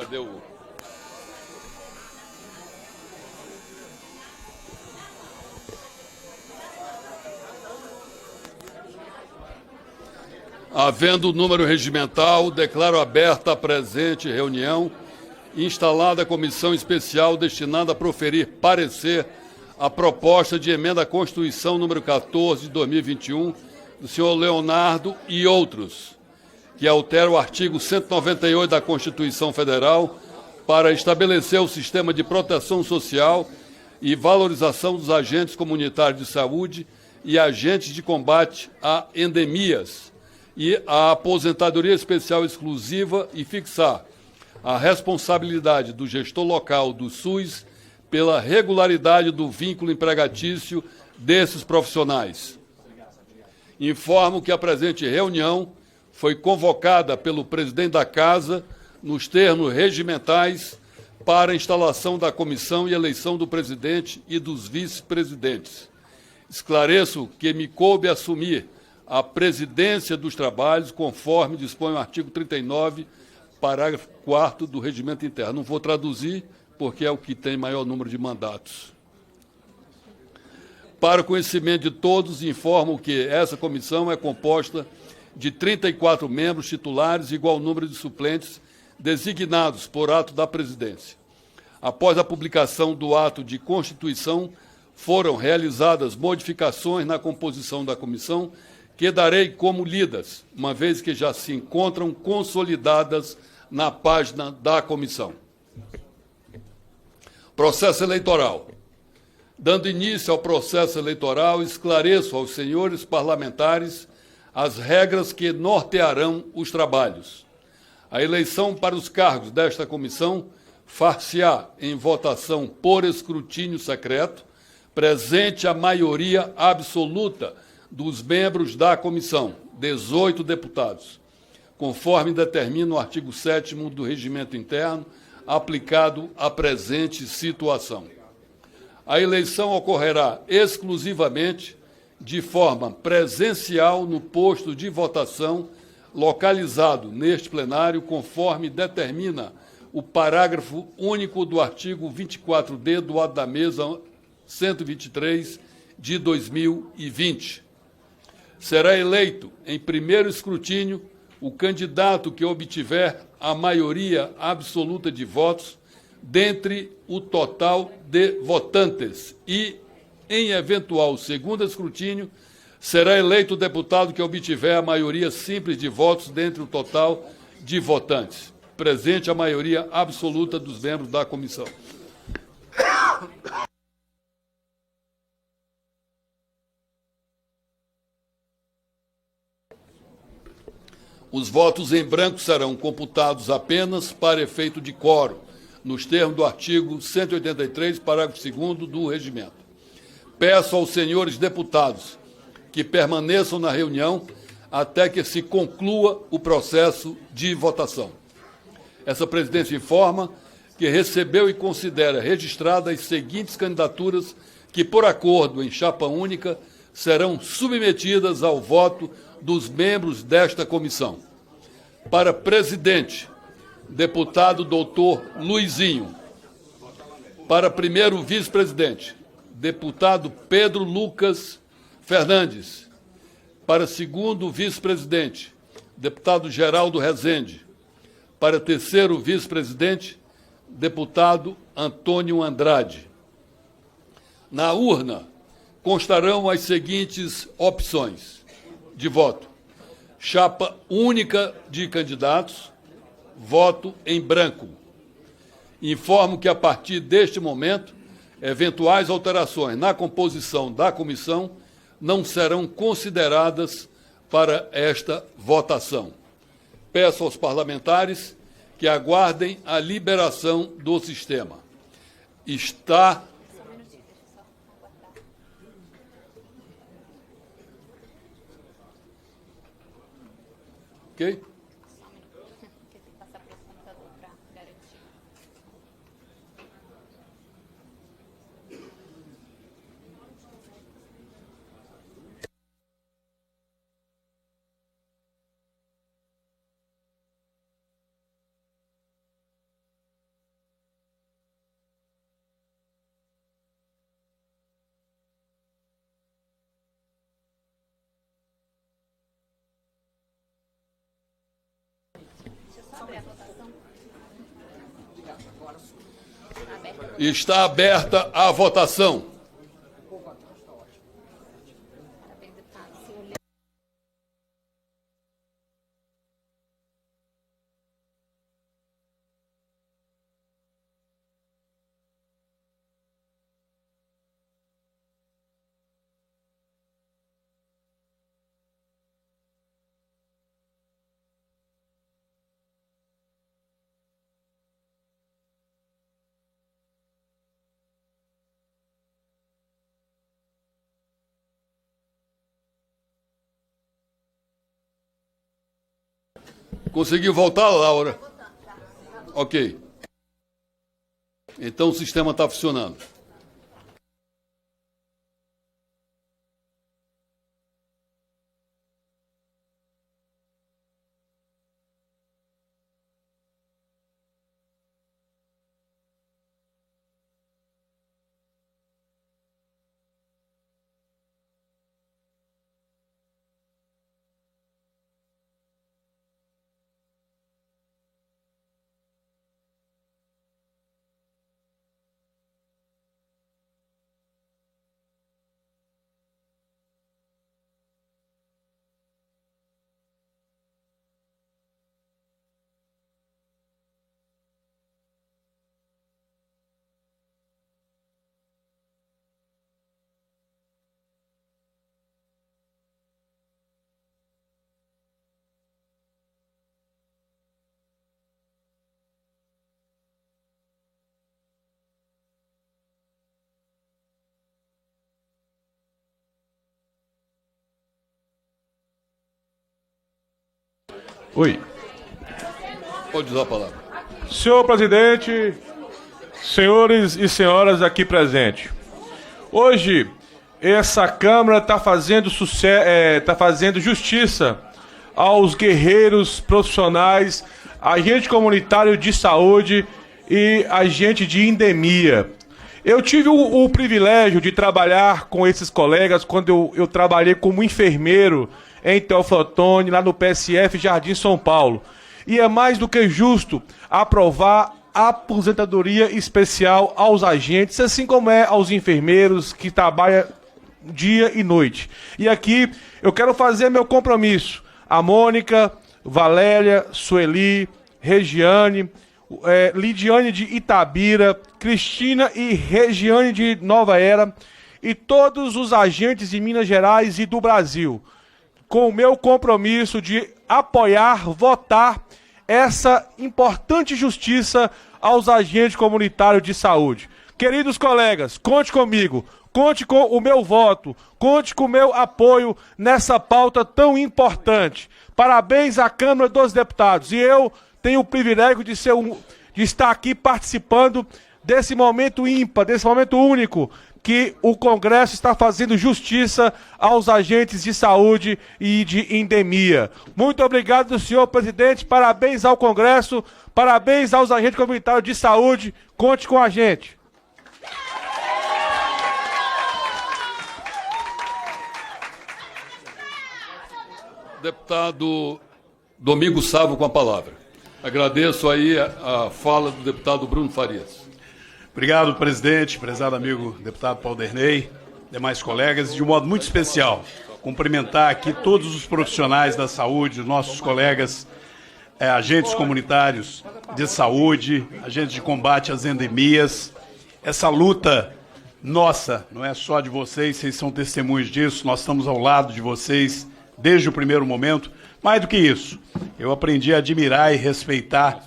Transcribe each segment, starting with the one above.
Cadê o... Havendo número regimental, declaro aberta a presente reunião, instalada a comissão especial destinada a proferir parecer à proposta de emenda à Constituição número 14 de 2021, do senhor Leonardo e outros, que altera o artigo 198 da Constituição Federal para estabelecer o sistema de proteção social e valorização dos agentes comunitários de saúde e agentes de combate a endemias, e a aposentadoria especial exclusiva e fixar a responsabilidade do gestor local do SUS pela regularidade do vínculo empregatício desses profissionais. Informo que a presente reunião foi convocada pelo presidente da Casa nos termos regimentais para a instalação da comissão e eleição do presidente e dos vice-presidentes. Esclareço que me coube assumir a presidência dos trabalhos, conforme dispõe o artigo 39, parágrafo 4º do Regimento Interno. Não vou traduzir, porque é o que tem maior número de mandatos. Para o conhecimento de todos, informo que essa comissão é composta de 34 membros titulares, igual número de suplentes, designados por ato da presidência. Após a publicação do ato de constituição, foram realizadas modificações na composição da comissão, que darei como lidas, uma vez que já se encontram consolidadas na página da comissão. Processo eleitoral. Dando início ao processo eleitoral, esclareço aos senhores parlamentares as regras que nortearão os trabalhos. A eleição para os cargos desta comissão far-se-á em votação por escrutínio secreto, presente a maioria absoluta dos membros da comissão, 18 deputados, conforme determina o artigo 7º do Regimento Interno, aplicado à presente situação. A eleição ocorrerá exclusivamente de forma presencial no posto de votação localizado neste plenário, conforme determina o parágrafo único do artigo 24D do ato da mesa 123 de 2020. Será eleito, em primeiro escrutínio, o candidato que obtiver a maioria absoluta de votos dentre o total de votantes e, em eventual segundo escrutínio, será eleito o deputado que obtiver a maioria simples de votos dentre o total de votantes, presente a maioria absoluta dos membros da comissão. Os votos em branco serão computados apenas para efeito de quórum, nos termos do artigo 183, parágrafo 2º do Regimento. Peço aos senhores deputados que permaneçam na reunião até que se conclua o processo de votação. Essa presidência informa que recebeu e considera registradas as seguintes candidaturas que, por acordo em chapa única, serão submetidas ao voto dos membros desta comissão. Para presidente, deputado doutor Luizinho. Para primeiro vice-presidente, deputado Pedro Lucas Fernandes. Para segundo vice-presidente, deputado Geraldo Rezende. Para terceiro vice-presidente, deputado Antônio Andrade. Na urna constarão as seguintes opções de voto: chapa única de candidatos, voto em branco. Informo que, a partir deste momento, eventuais alterações na composição da comissão não serão consideradas para esta votação. Peço aos parlamentares que aguardem a liberação do sistema. Está... Ok? Está aberta a votação. Conseguiu voltar, Laura? Ok. Então o sistema está funcionando. Oi. Pode usar a palavra. Senhor presidente, senhores e senhoras aqui presentes. Hoje, essa Câmara está fazendo justiça aos guerreiros profissionais, agente comunitário de saúde e agente de endemia. Eu tive o privilégio de trabalhar com esses colegas quando eu trabalhei como enfermeiro em Teoflotone, lá no PSF Jardim São Paulo. E é mais do que justo aprovar a aposentadoria especial aos agentes, assim como é aos enfermeiros que trabalham dia e noite. E aqui eu quero fazer meu compromisso. A Mônica, Valéria, Sueli, Regiane, Lidiane de Itabira, Cristina e Regiane de Nova Era e todos os agentes de Minas Gerais e do Brasil, com o meu compromisso de apoiar, votar essa importante justiça aos agentes comunitários de saúde. Queridos colegas, conte comigo, conte com o meu voto, conte com o meu apoio nessa pauta tão importante. Parabéns à Câmara dos Deputados. E eu tenho o privilégio de estar aqui participando desse momento ímpar, desse momento único, que o Congresso está fazendo justiça aos agentes de saúde e de endemia. Muito obrigado, senhor presidente. Parabéns ao Congresso, parabéns aos agentes comunitários de saúde. Conte com a gente. Deputado Domingos Sávio com a palavra. Agradeço aí a fala do deputado Bruno Farias. Obrigado, presidente, prezado amigo deputado Paulo Derney, demais colegas, e de um modo muito especial, cumprimentar aqui todos os profissionais da saúde, nossos colegas, agentes comunitários de saúde, agentes de combate às endemias. Essa luta nossa, não é só de vocês, vocês são testemunhos disso, nós estamos ao lado de vocês desde o primeiro momento. Mais do que isso, eu aprendi a admirar e respeitar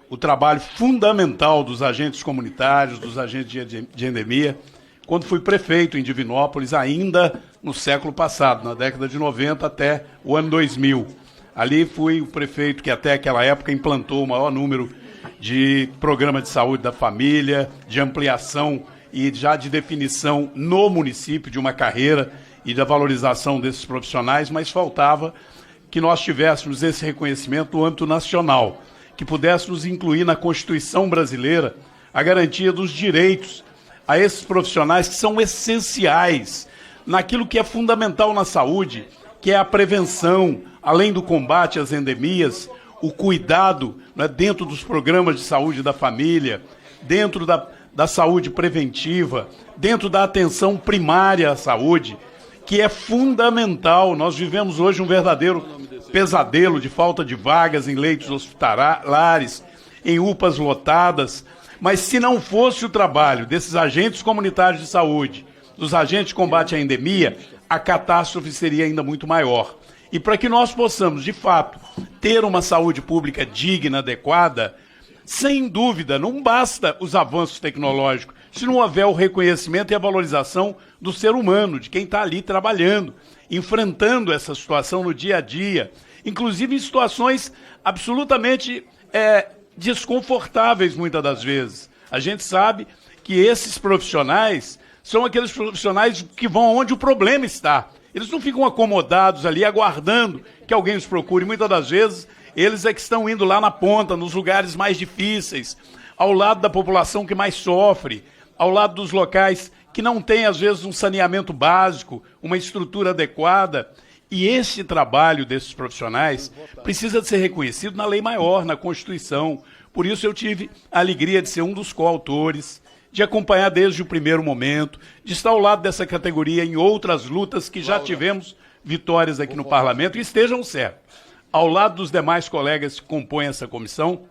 o trabalho fundamental dos agentes comunitários, dos agentes de endemia, quando fui prefeito em Divinópolis, ainda no século passado, na década de 90 até o ano 2000. Ali fui o prefeito que até aquela época implantou o maior número de programas de saúde da família, de ampliação e já de definição no município de uma carreira e da valorização desses profissionais, mas faltava que nós tivéssemos esse reconhecimento no âmbito nacional, que pudéssemos incluir na Constituição brasileira a garantia dos direitos a esses profissionais que são essenciais naquilo que é fundamental na saúde, que é a prevenção, além do combate às endemias, o cuidado, né, dentro dos programas de saúde da família, dentro da saúde preventiva, dentro da atenção primária à saúde, que é fundamental. Nós vivemos hoje um verdadeiro pesadelo de falta de vagas em leitos hospitalares, em UPAs lotadas, mas se não fosse o trabalho desses agentes comunitários de saúde, dos agentes de combate à endemia, a catástrofe seria ainda muito maior. E para que nós possamos, de fato, ter uma saúde pública digna, adequada, sem dúvida, não basta os avanços tecnológicos, se não houver o reconhecimento e a valorização do ser humano, de quem está ali trabalhando, enfrentando essa situação no dia a dia, inclusive em situações absolutamente desconfortáveis, muitas das vezes. A gente sabe que esses profissionais são aqueles profissionais que vão onde o problema está. Eles não ficam acomodados ali, aguardando que alguém os procure. Muitas das vezes, eles é que estão indo lá na ponta, nos lugares mais difíceis, ao lado da população que mais sofre, ao lado dos locais que não têm, às vezes, um saneamento básico, uma estrutura adequada. E esse trabalho desses profissionais precisa de ser reconhecido na lei maior, na Constituição. Por isso eu tive a alegria de ser um dos coautores, de acompanhar desde o primeiro momento, de estar ao lado dessa categoria em outras lutas que já tivemos vitórias aqui no Parlamento, e estejam certos, ao lado dos demais colegas que compõem essa comissão.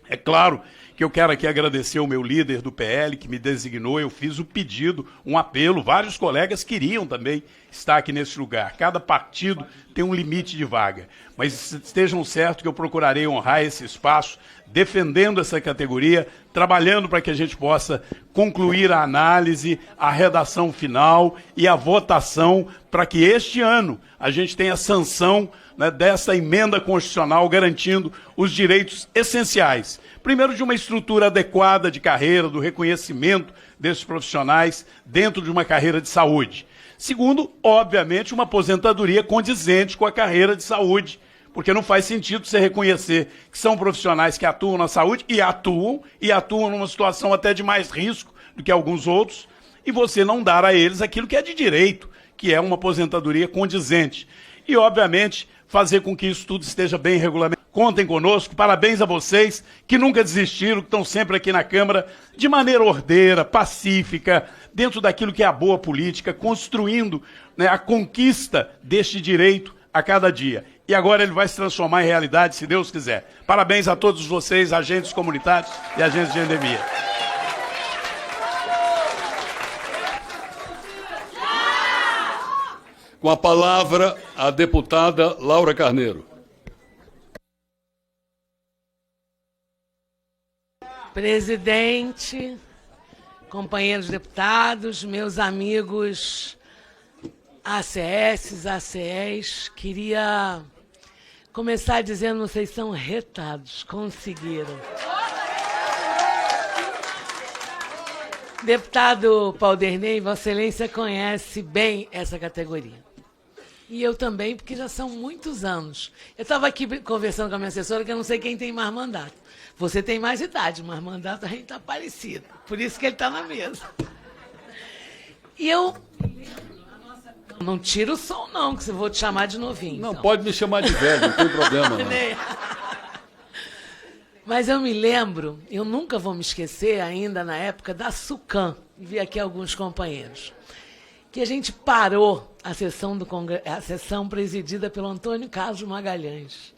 É claro que eu quero aqui agradecer o meu líder do PL, que me designou. Eu fiz o pedido, um apelo, vários colegas queriam também estar aqui nesse lugar. Cada partido tem um limite de vaga, mas estejam certos que eu procurarei honrar esse espaço, defendendo essa categoria, trabalhando para que a gente possa concluir a análise, a redação final e a votação, para que este ano a gente tenha sanção, né, dessa emenda constitucional garantindo os direitos essenciais. Primeiro, de uma estrutura adequada de carreira, do reconhecimento desses profissionais dentro de uma carreira de saúde. Segundo, obviamente, uma aposentadoria condizente com a carreira de saúde, porque não faz sentido você reconhecer que são profissionais que atuam na saúde e atuam numa situação até de mais risco do que alguns outros, e você não dar a eles aquilo que é de direito, que é uma aposentadoria condizente. E, obviamente, fazer com que isso tudo esteja bem regulamentado. Contem conosco, parabéns a vocês que nunca desistiram, que estão sempre aqui na Câmara, de maneira ordeira, pacífica, dentro daquilo que é a boa política, construindo, né, a conquista deste direito a cada dia. E agora ele vai se transformar em realidade, se Deus quiser. Parabéns a todos vocês, agentes comunitários e agentes de endemia. Com a palavra, a deputada Laura Carneiro. Presidente, companheiros deputados, meus amigos ACS, ACEs, queria começar dizendo, vocês são retados, conseguiram. Deputado Paulderney, Vossa Excelência conhece bem essa categoria. E eu também, porque já são muitos anos. Eu estava aqui conversando com a minha assessora, que eu não sei quem tem mais mandato. Você tem mais idade, mas mandato a gente está parecido. Por isso que ele está na mesa. E eu... Não tira o som, não, que eu vou te chamar de novinho. Não, então. pode me chamar de velho, não tem problema. Não. Mas eu me lembro, eu nunca vou me esquecer, ainda na época da SUCAM, e vi aqui alguns companheiros, que a gente parou a sessão a sessão presidida pelo Antônio Carlos Magalhães,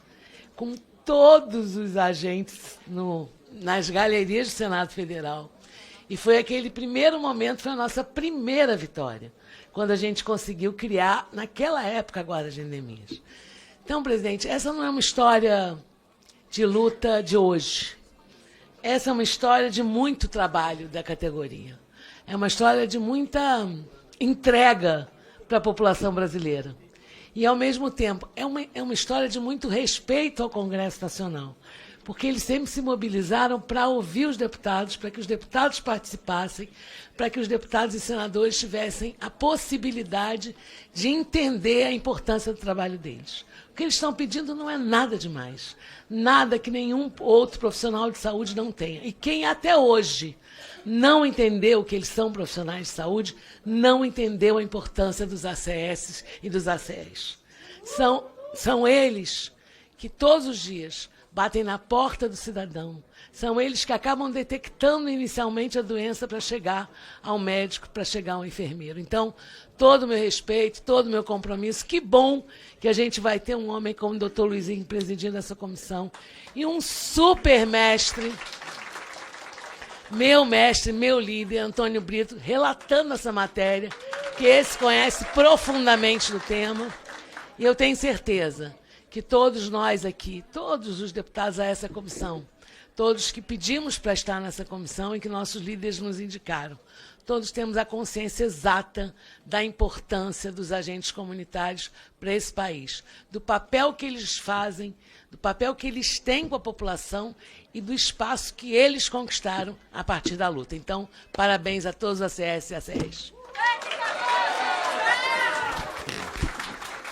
com todos os agentes nas galerias do Senado Federal. E foi aquele primeiro momento, foi a nossa primeira vitória, quando a gente conseguiu criar, naquela época, a Guarda de Endemias. Então, presidente, essa não é uma história de luta de hoje. Essa é uma história de muito trabalho da categoria. É uma história de muita entrega para a população brasileira. E, ao mesmo tempo, é uma história de muito respeito ao Congresso Nacional, porque eles sempre se mobilizaram para ouvir os deputados, para que os deputados participassem, para que os deputados e senadores tivessem a possibilidade de entender a importância do trabalho deles. O que eles estão pedindo não é nada demais, nada que nenhum outro profissional de saúde não tenha. E quem até hoje não entendeu que eles são profissionais de saúde, não entendeu a importância dos ACS e dos ACEs. São eles que todos os dias batem na porta do cidadão. São eles que acabam detectando inicialmente a doença para chegar ao médico, para chegar ao enfermeiro. Então, todo o meu respeito, todo o meu compromisso. Que bom que a gente vai ter um homem como o doutor Luizinho presidindo essa comissão. E um super mestre, meu líder, Antônio Brito, relatando essa matéria, que esse conhece profundamente do tema. E eu tenho certeza que todos nós aqui, todos os deputados a essa comissão, todos que pedimos para estar nessa comissão e que nossos líderes nos indicaram, todos temos a consciência exata da importância dos agentes comunitários para esse país, do papel que eles fazem, do papel que eles têm com a população e do espaço que eles conquistaram a partir da luta. Então, parabéns a todos os ACS e ACS.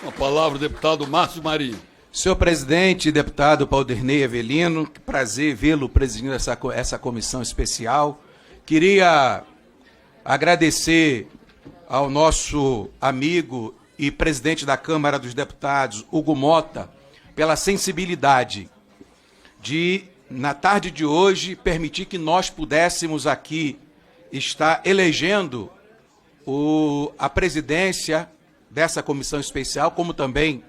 Com a palavra o deputado Márcio Marinho. Senhor presidente, deputado Paulderney Avelino, que prazer vê-lo presidindo essa comissão especial. Queria agradecer ao nosso amigo e presidente da Câmara dos Deputados, Hugo Mota, pela sensibilidade de, na tarde de hoje, permitir que nós pudéssemos aqui estar elegendo a presidência dessa comissão especial, como também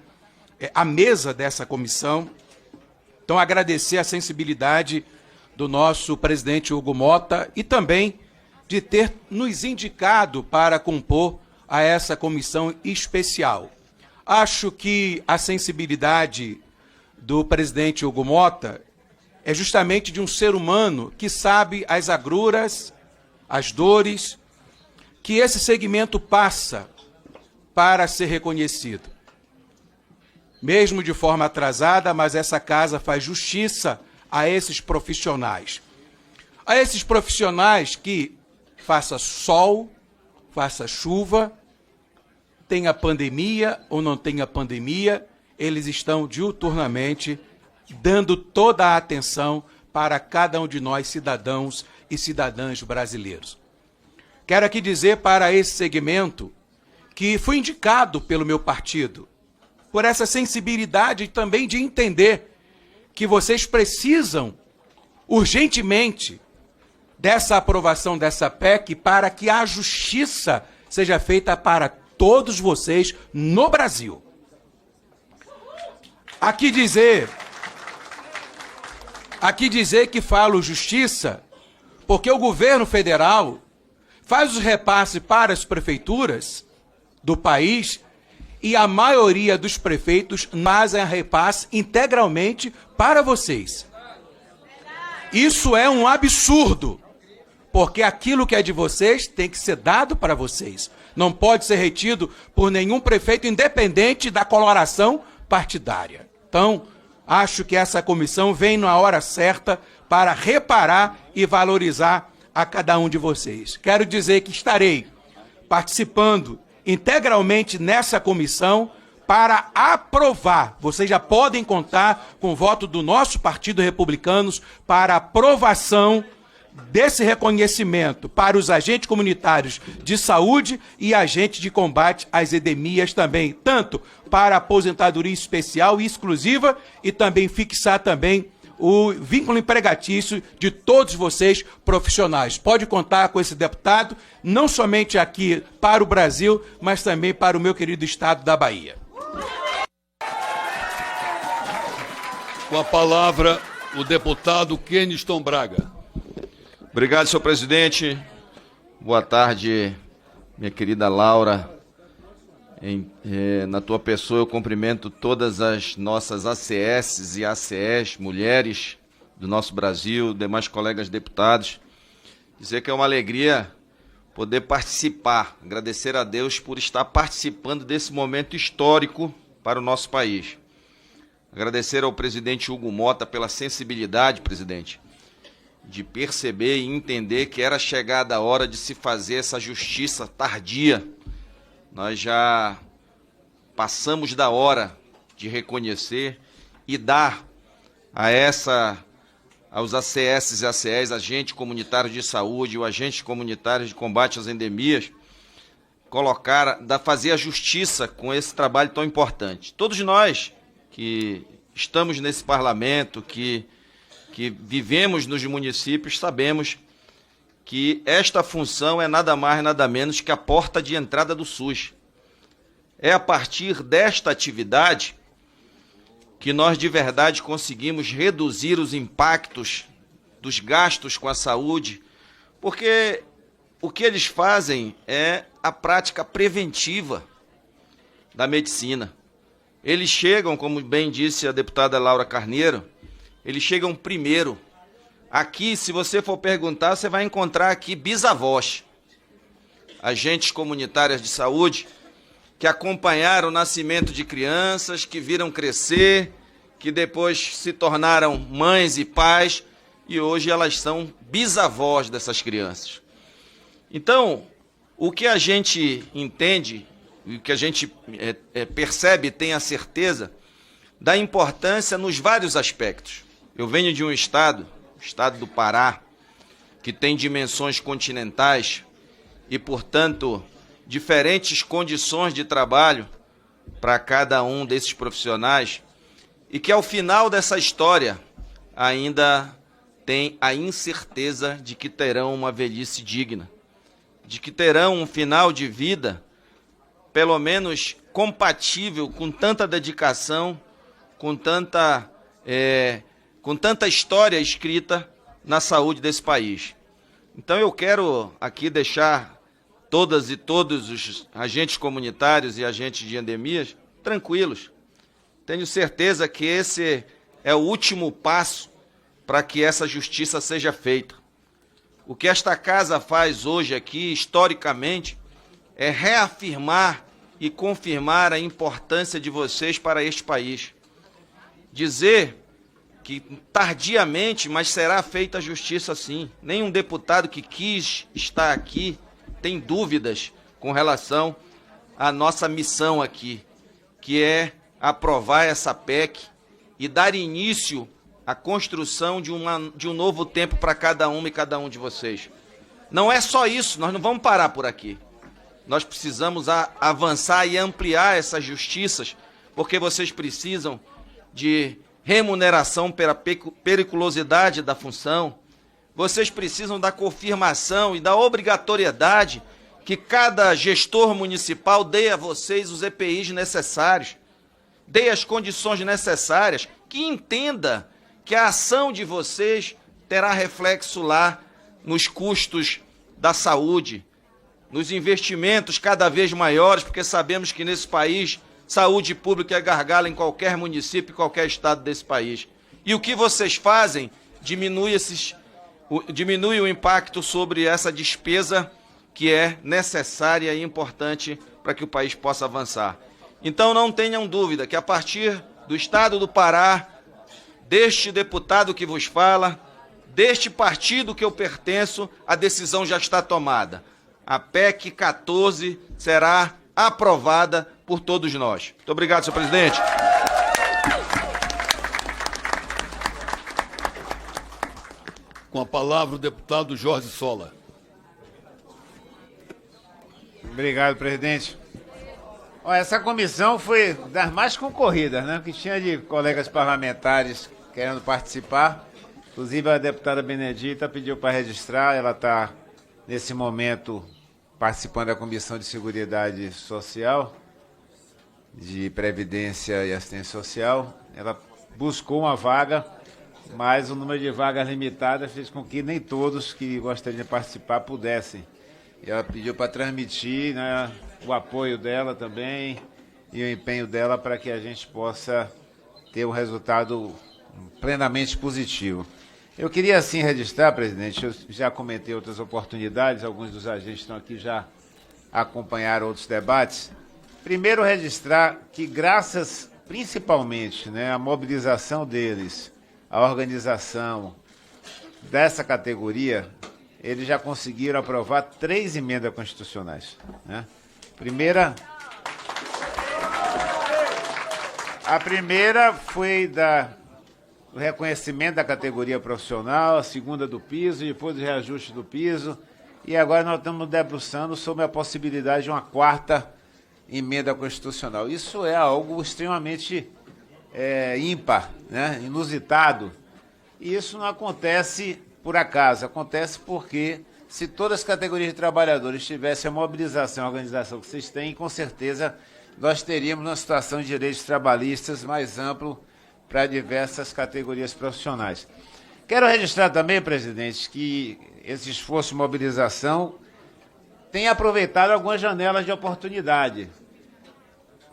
a mesa dessa comissão. Então, agradecer a sensibilidade do nosso presidente Hugo Mota e também de ter nos indicado para compor a essa comissão especial. Acho que a sensibilidade do presidente Hugo Mota é justamente de um ser humano que sabe as agruras, as dores que esse segmento passa para ser reconhecido. Mesmo de forma atrasada, mas essa casa faz justiça a esses profissionais. A esses profissionais que, faça sol, faça chuva, tenha pandemia ou não tenha pandemia, eles estão diuturnamente dando toda a atenção para cada um de nós, cidadãos e cidadãs brasileiros. Quero aqui dizer para esse segmento que fui indicado pelo meu partido, por essa sensibilidade também de entender que vocês precisam urgentemente dessa aprovação dessa PEC para que a justiça seja feita para todos vocês no Brasil. Aqui dizer que falo justiça porque o governo federal faz os repasses para as prefeituras do país e a maioria dos prefeitos fazem a repasse integralmente para vocês. Isso é um absurdo, porque aquilo que é de vocês tem que ser dado para vocês. Não pode ser retido por nenhum prefeito, independente da coloração partidária. Então, acho que essa comissão vem na hora certa para reparar e valorizar a cada um de vocês. Quero dizer que estarei participando integralmente nessa comissão para aprovar. Vocês já podem contar com o voto do nosso Partido Republicanos para aprovação desse reconhecimento para os agentes comunitários de saúde e agentes de combate às endemias também, tanto para a aposentadoria especial e exclusiva e também fixar também o vínculo empregatício de todos vocês profissionais. Pode contar com esse deputado, não somente aqui para o Brasil, mas também para o meu querido estado da Bahia. Com a palavra, o deputado Keniston Braga. Obrigado, senhor presidente. Boa tarde, minha querida Laura. Na tua pessoa eu cumprimento todas as nossas ACS e ACEs, mulheres do nosso Brasil, demais colegas deputados. Dizer que é uma alegria poder participar, agradecer a Deus por estar participando desse momento histórico para o nosso país. Agradecer ao presidente Hugo Mota pela sensibilidade, presidente, de perceber e entender que era chegada a hora de se fazer essa justiça tardia. Nós já passamos da hora de reconhecer e dar aos ACS e ACEs, agentes comunitários de saúde, o agente comunitário de combate às endemias, fazer a justiça com esse trabalho tão importante. Todos nós que estamos nesse parlamento, que vivemos nos municípios, sabemos que esta função é nada mais, nada menos que a porta de entrada do SUS. É a partir desta atividade que nós de verdade conseguimos reduzir os impactos dos gastos com a saúde, porque o que eles fazem é a prática preventiva da medicina. Eles chegam, como bem disse a deputada Laura Carneiro, eles chegam primeiro. Aqui, se você for perguntar, você vai encontrar aqui bisavós, agentes comunitárias de saúde, que acompanharam o nascimento de crianças, que viram crescer, que depois se tornaram mães e pais, e hoje elas são bisavós dessas crianças. Então, o que a gente entende, o que a gente percebe, tem a certeza da importância nos vários aspectos. Eu venho de um estado, o estado do Pará, que tem dimensões continentais e, portanto, diferentes condições de trabalho para cada um desses profissionais, e que ao final dessa história ainda tem a incerteza de que terão uma velhice digna, de que terão um final de vida, pelo menos compatível com tanta dedicação, com tanta história escrita na saúde desse país. Então eu quero aqui deixar todas e todos os agentes comunitários e agentes de endemias tranquilos. Tenho certeza que esse é o último passo para que essa justiça seja feita. O que esta casa faz hoje aqui, historicamente, é reafirmar e confirmar a importância de vocês para este país. Dizer que tardiamente, mas será feita a justiça sim. Nenhum deputado que quis estar aqui tem dúvidas com relação à nossa missão aqui, que é aprovar essa PEC e dar início à construção de um novo tempo para cada uma e cada um de vocês. Não é só isso, nós não vamos parar por aqui. Nós precisamos avançar e ampliar essas justiças, porque vocês precisam de remuneração pela periculosidade da função, vocês precisam da confirmação e da obrigatoriedade que cada gestor municipal dê a vocês os EPIs necessários, dê as condições necessárias, que entenda que a ação de vocês terá reflexo lá nos custos da saúde, nos investimentos cada vez maiores, porque sabemos que nesse país saúde pública é gargalo em qualquer município, qualquer estado desse país. E o que vocês fazem diminui o impacto sobre essa despesa que é necessária e importante para que o país possa avançar. Então não tenham dúvida que a partir do estado do Pará, deste deputado que vos fala, deste partido que eu pertenço, a decisão já está tomada. A PEC 14 será aprovada por todos nós. Muito obrigado, senhor presidente. Com a palavra o deputado Jorge Sola. Obrigado, presidente. Olha, essa comissão foi das mais concorridas, né? Que tinha de colegas parlamentares querendo participar. Inclusive a deputada Benedita pediu para registrar, ela está, nesse momento, participando da Comissão de Seguridade Social, de Previdência e Assistência Social. Ela buscou uma vaga, mas o número de vagas limitada fez com que nem todos que gostariam de participar pudessem. E ela pediu para transmitir, né, o apoio dela também e o empenho dela para que a gente possa ter um resultado plenamente positivo. Eu queria, assim, registrar, presidente, eu já comentei outras oportunidades, alguns dos agentes estão aqui já acompanharam outros debates. Primeiro, registrar que, graças, principalmente, né, à mobilização deles, à organização dessa categoria, eles já conseguiram aprovar 3 emendas constitucionais, né? A primeira foi do reconhecimento da categoria profissional, a segunda do piso, e depois do reajuste do piso, e agora nós estamos debruçando sobre a possibilidade de uma 4ª emenda constitucional. Isso é algo extremamente ímpar, né, inusitado. E isso não acontece por acaso, acontece porque se todas as categorias de trabalhadores tivessem a mobilização e a organização que vocês têm, com certeza nós teríamos uma situação de direitos trabalhistas mais amplo para diversas categorias profissionais. Quero registrar também, presidente, que esse esforço de mobilização tem aproveitado algumas janelas de oportunidade.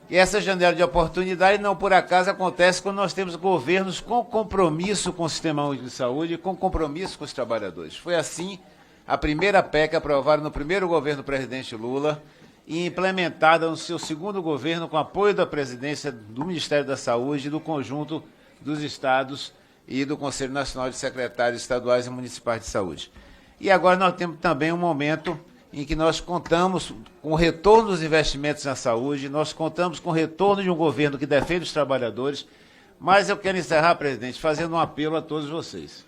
E essa janela de oportunidade, não por acaso, acontece quando nós temos governos com compromisso com o Sistema Único de Saúde e com compromisso com os trabalhadores. Foi assim a primeira PEC aprovada no primeiro governo do presidente Lula e implementada no seu segundo governo com apoio da presidência do Ministério da Saúde e do conjunto dos estados e do Conselho Nacional de Secretários Estaduais e Municipais de Saúde. E agora nós temos também um momento em que nós contamos com o retorno dos investimentos na saúde, nós contamos com o retorno de um governo que defende os trabalhadores, mas eu quero encerrar, presidente, fazendo um apelo a todos vocês.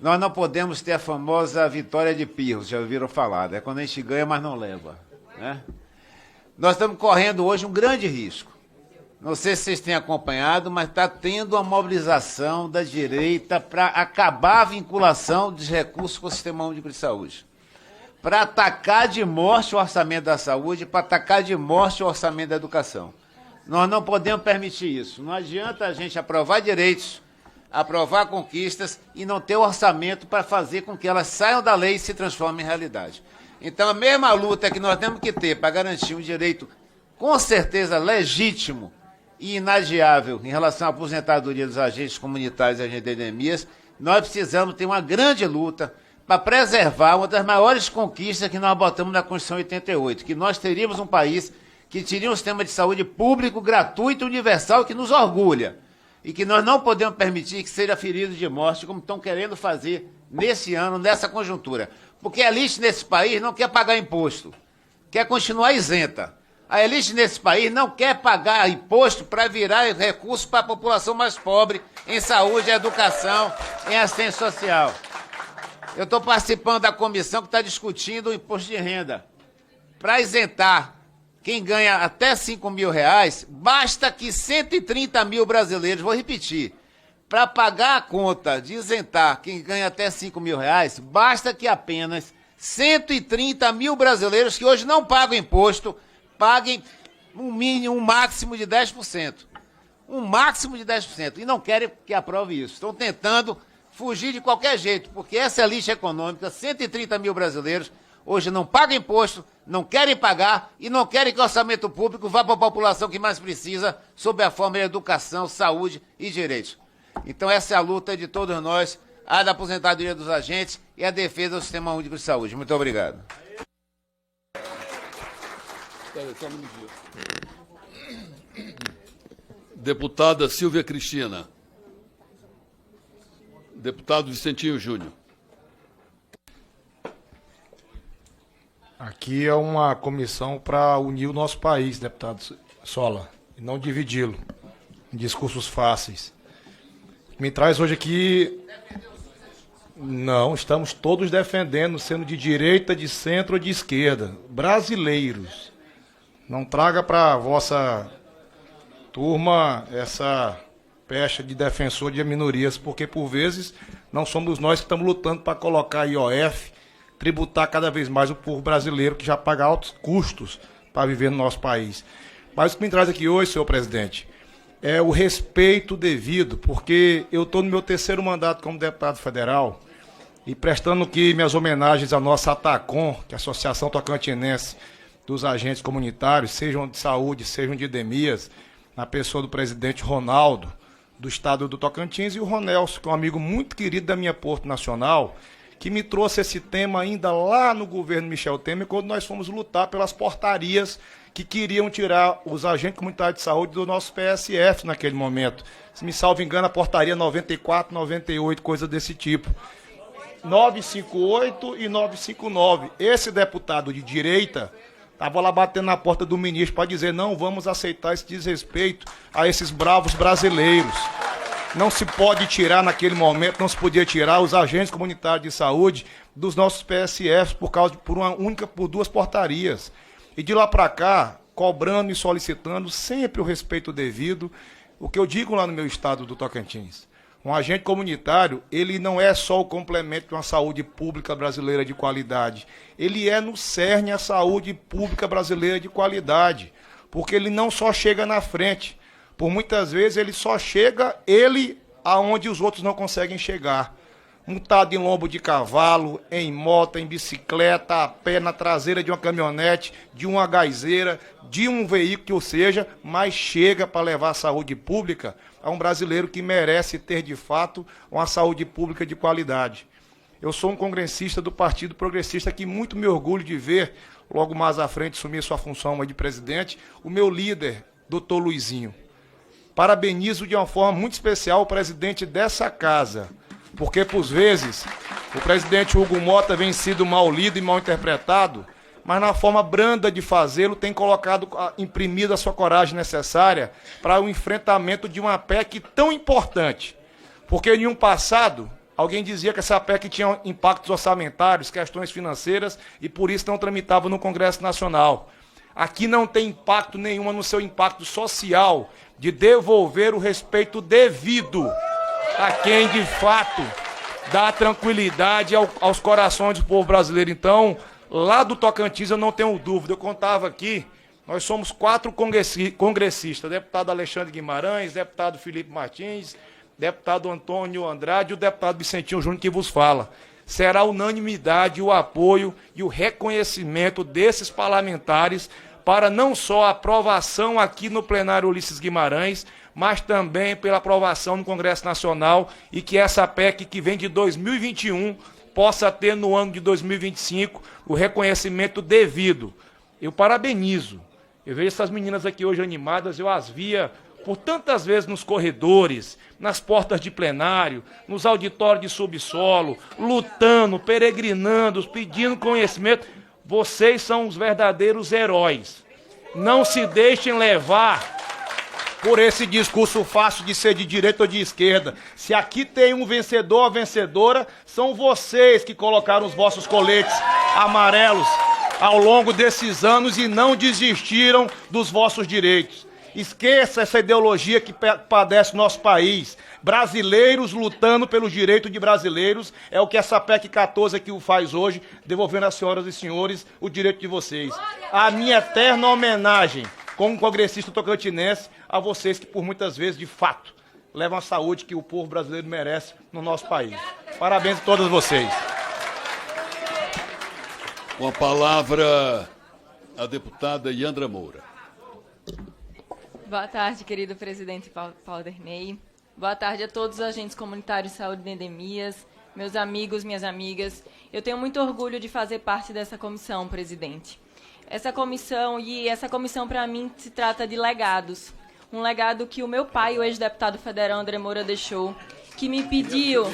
Nós não podemos ter a famosa vitória de Pirros, já ouviram falar, é quando a gente ganha, mas não leva, né? Nós estamos correndo hoje um grande risco. Não sei se vocês têm acompanhado, mas está tendo uma mobilização da direita para acabar a vinculação dos recursos com o Sistema Único de Saúde, para atacar de morte o orçamento da saúde, para atacar de morte o orçamento da educação. Nós não podemos permitir isso. Não adianta a gente aprovar direitos, aprovar conquistas e não ter orçamento para fazer com que elas saiam da lei e se transformem em realidade. Então, a mesma luta que nós temos que ter para garantir um direito, com certeza, legítimo e inadiável em relação à aposentadoria dos agentes comunitários e agentes de endemias, nós precisamos ter uma grande luta para preservar uma das maiores conquistas que nós botamos na Constituição 88, que nós teríamos um país que teria um sistema de saúde público, gratuito e universal que nos orgulha e que nós não podemos permitir que seja ferido de morte, como estão querendo fazer nesse ano, nessa conjuntura. Porque a elite nesse país não quer pagar imposto, quer continuar isenta. A elite nesse país não quer pagar imposto para virar recurso para a população mais pobre em saúde, educação, em assistência social. Eu estou participando da comissão que está discutindo o imposto de renda. Para isentar quem ganha até R$5.000, basta que 130 mil brasileiros, vou repetir, para pagar a conta de isentar quem ganha até R$5.000, basta que apenas 130 mil brasileiros que hoje não pagam imposto, paguem um máximo de 10%. Um máximo de 10%. E não querem que aprove isso. Estão tentando fugir de qualquer jeito, porque essa elite econômica, 130 mil brasileiros, hoje não pagam imposto, não querem pagar e não querem que o orçamento público vá para a população que mais precisa, sob a forma de educação, saúde e direitos. Então essa é a luta de todos nós, a da aposentadoria dos agentes e a defesa do Sistema Único de Saúde. Muito obrigado. Deputada Silvia Cristina. Deputado Vicentinho Júnior. Aqui é uma comissão para unir o nosso país, deputado Sola, e não dividi-lo em discursos fáceis. Me traz hoje aqui... Não, estamos todos defendendo, sendo de direita, de centro ou de esquerda, brasileiros. Não traga para a vossa turma essa pecha de defensor de minorias, porque por vezes não somos nós que estamos lutando para colocar IOF, tributar cada vez mais o povo brasileiro que já paga altos custos para viver no nosso país. Mas o que me traz aqui hoje, senhor presidente, é o respeito devido, porque eu estou no meu terceiro mandato como deputado federal e prestando aqui minhas homenagens à nossa ATACOM, que é a Associação Tocantinense dos Agentes Comunitários, sejam de saúde, sejam de endemias, na pessoa do presidente Ronaldo, do estado do Tocantins, e o Ronelso, que é um amigo muito querido da minha Porto Nacional, que me trouxe esse tema ainda lá no governo Michel Temer, quando nós fomos lutar pelas portarias que queriam tirar os agentes comunitários de saúde do nosso PSF naquele momento. Se me salvo engano, a portaria 94, 98, coisa desse tipo. 958 e 959. Esse deputado de direita estava lá batendo na porta do ministro para dizer: não vamos aceitar esse desrespeito a esses bravos brasileiros. Não se pode tirar naquele momento, não se podia tirar os agentes comunitários de saúde dos nossos PSFs por duas portarias. E de lá para cá, cobrando e solicitando sempre o respeito devido. O que eu digo lá no meu estado do Tocantins, um agente comunitário, ele não é só o complemento de uma saúde pública brasileira de qualidade. Ele é no cerne a saúde pública brasileira de qualidade, porque ele não só chega na frente, por muitas vezes ele só chega aonde os outros não conseguem chegar. Montado em lombo de cavalo, em moto, em bicicleta, a pé, na traseira de uma caminhonete, de uma gazeira, de um veículo que ou seja, mas chega para levar a saúde pública a um brasileiro que merece ter, de fato, uma saúde pública de qualidade. Eu sou um congressista do Partido Progressista que muito me orgulho de ver, logo mais à frente, assumir sua função de presidente, o meu líder, doutor Luizinho. Parabenizo de uma forma muito especial o presidente dessa casa, porque, por vezes, o presidente Hugo Mota vem sido mal lido e mal interpretado, mas na forma branda de fazê-lo tem imprimido a sua coragem necessária para o enfrentamento de uma PEC tão importante. Porque em um passado, alguém dizia que essa PEC tinha impactos orçamentários, questões financeiras, e por isso não tramitava no Congresso Nacional. Aqui não tem impacto nenhum no seu impacto social de devolver o respeito devido a quem, de fato, dá tranquilidade aos corações do povo brasileiro. Então, lá do Tocantins, eu não tenho dúvida, eu contava aqui, nós somos 4 congressistas, deputado Alexandre Guimarães, deputado Felipe Martins, deputado Antônio Andrade e o deputado Vicentinho Júnior que vos fala. Será unanimidade o apoio e o reconhecimento desses parlamentares para não só a aprovação aqui no plenário Ulisses Guimarães, mas também pela aprovação no Congresso Nacional e que essa PEC que vem de 2021 possa ter no ano de 2025 o reconhecimento devido. Eu parabenizo. Eu vejo essas meninas aqui hoje animadas, eu as via por tantas vezes nos corredores, nas portas de plenário, nos auditórios de subsolo, lutando, peregrinando, pedindo conhecimento. Vocês são os verdadeiros heróis. Não se deixem levar por esse discurso fácil de ser de direita ou de esquerda. Se aqui tem um vencedor ou vencedora, são vocês que colocaram os vossos coletes amarelos ao longo desses anos e não desistiram dos vossos direitos. Esqueça essa ideologia que padece nosso país. Brasileiros lutando pelos direitos de brasileiros é o que essa PEC 14 aqui faz hoje, devolvendo às senhoras e senhores o direito de vocês. A minha eterna homenagem, como congressista tocantinense, a vocês que por muitas vezes, de fato, levam a saúde que o povo brasileiro merece no nosso país. Parabéns a todos vocês. Com a palavra, a deputada Yandra Moura. Boa tarde, querido presidente Paulderney. Boa tarde a todos os agentes comunitários de saúde de endemias, meus amigos, minhas amigas. Eu tenho muito orgulho de fazer parte dessa comissão, presidente. Essa comissão para mim se trata de legados. Um legado que o meu pai, o ex-deputado federal André Moura, deixou, que me pediu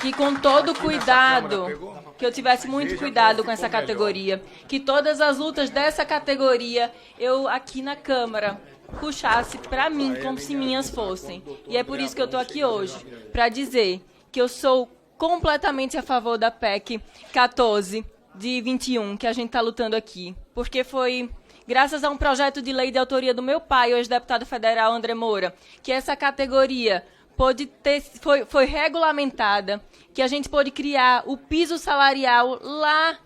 que com todo cuidado, que eu tivesse muito cuidado com essa categoria, que todas as lutas dessa categoria, eu aqui na Câmara, puxasse para mim como se minhas fossem. E é por isso que eu estou aqui hoje, para dizer que eu sou completamente a favor da PEC 14 de 21, que a gente está lutando aqui, porque foi graças a um projeto de lei de autoria do meu pai, o ex-deputado federal André Moura, que essa categoria foi regulamentada, que a gente pôde criar o piso salarial lá,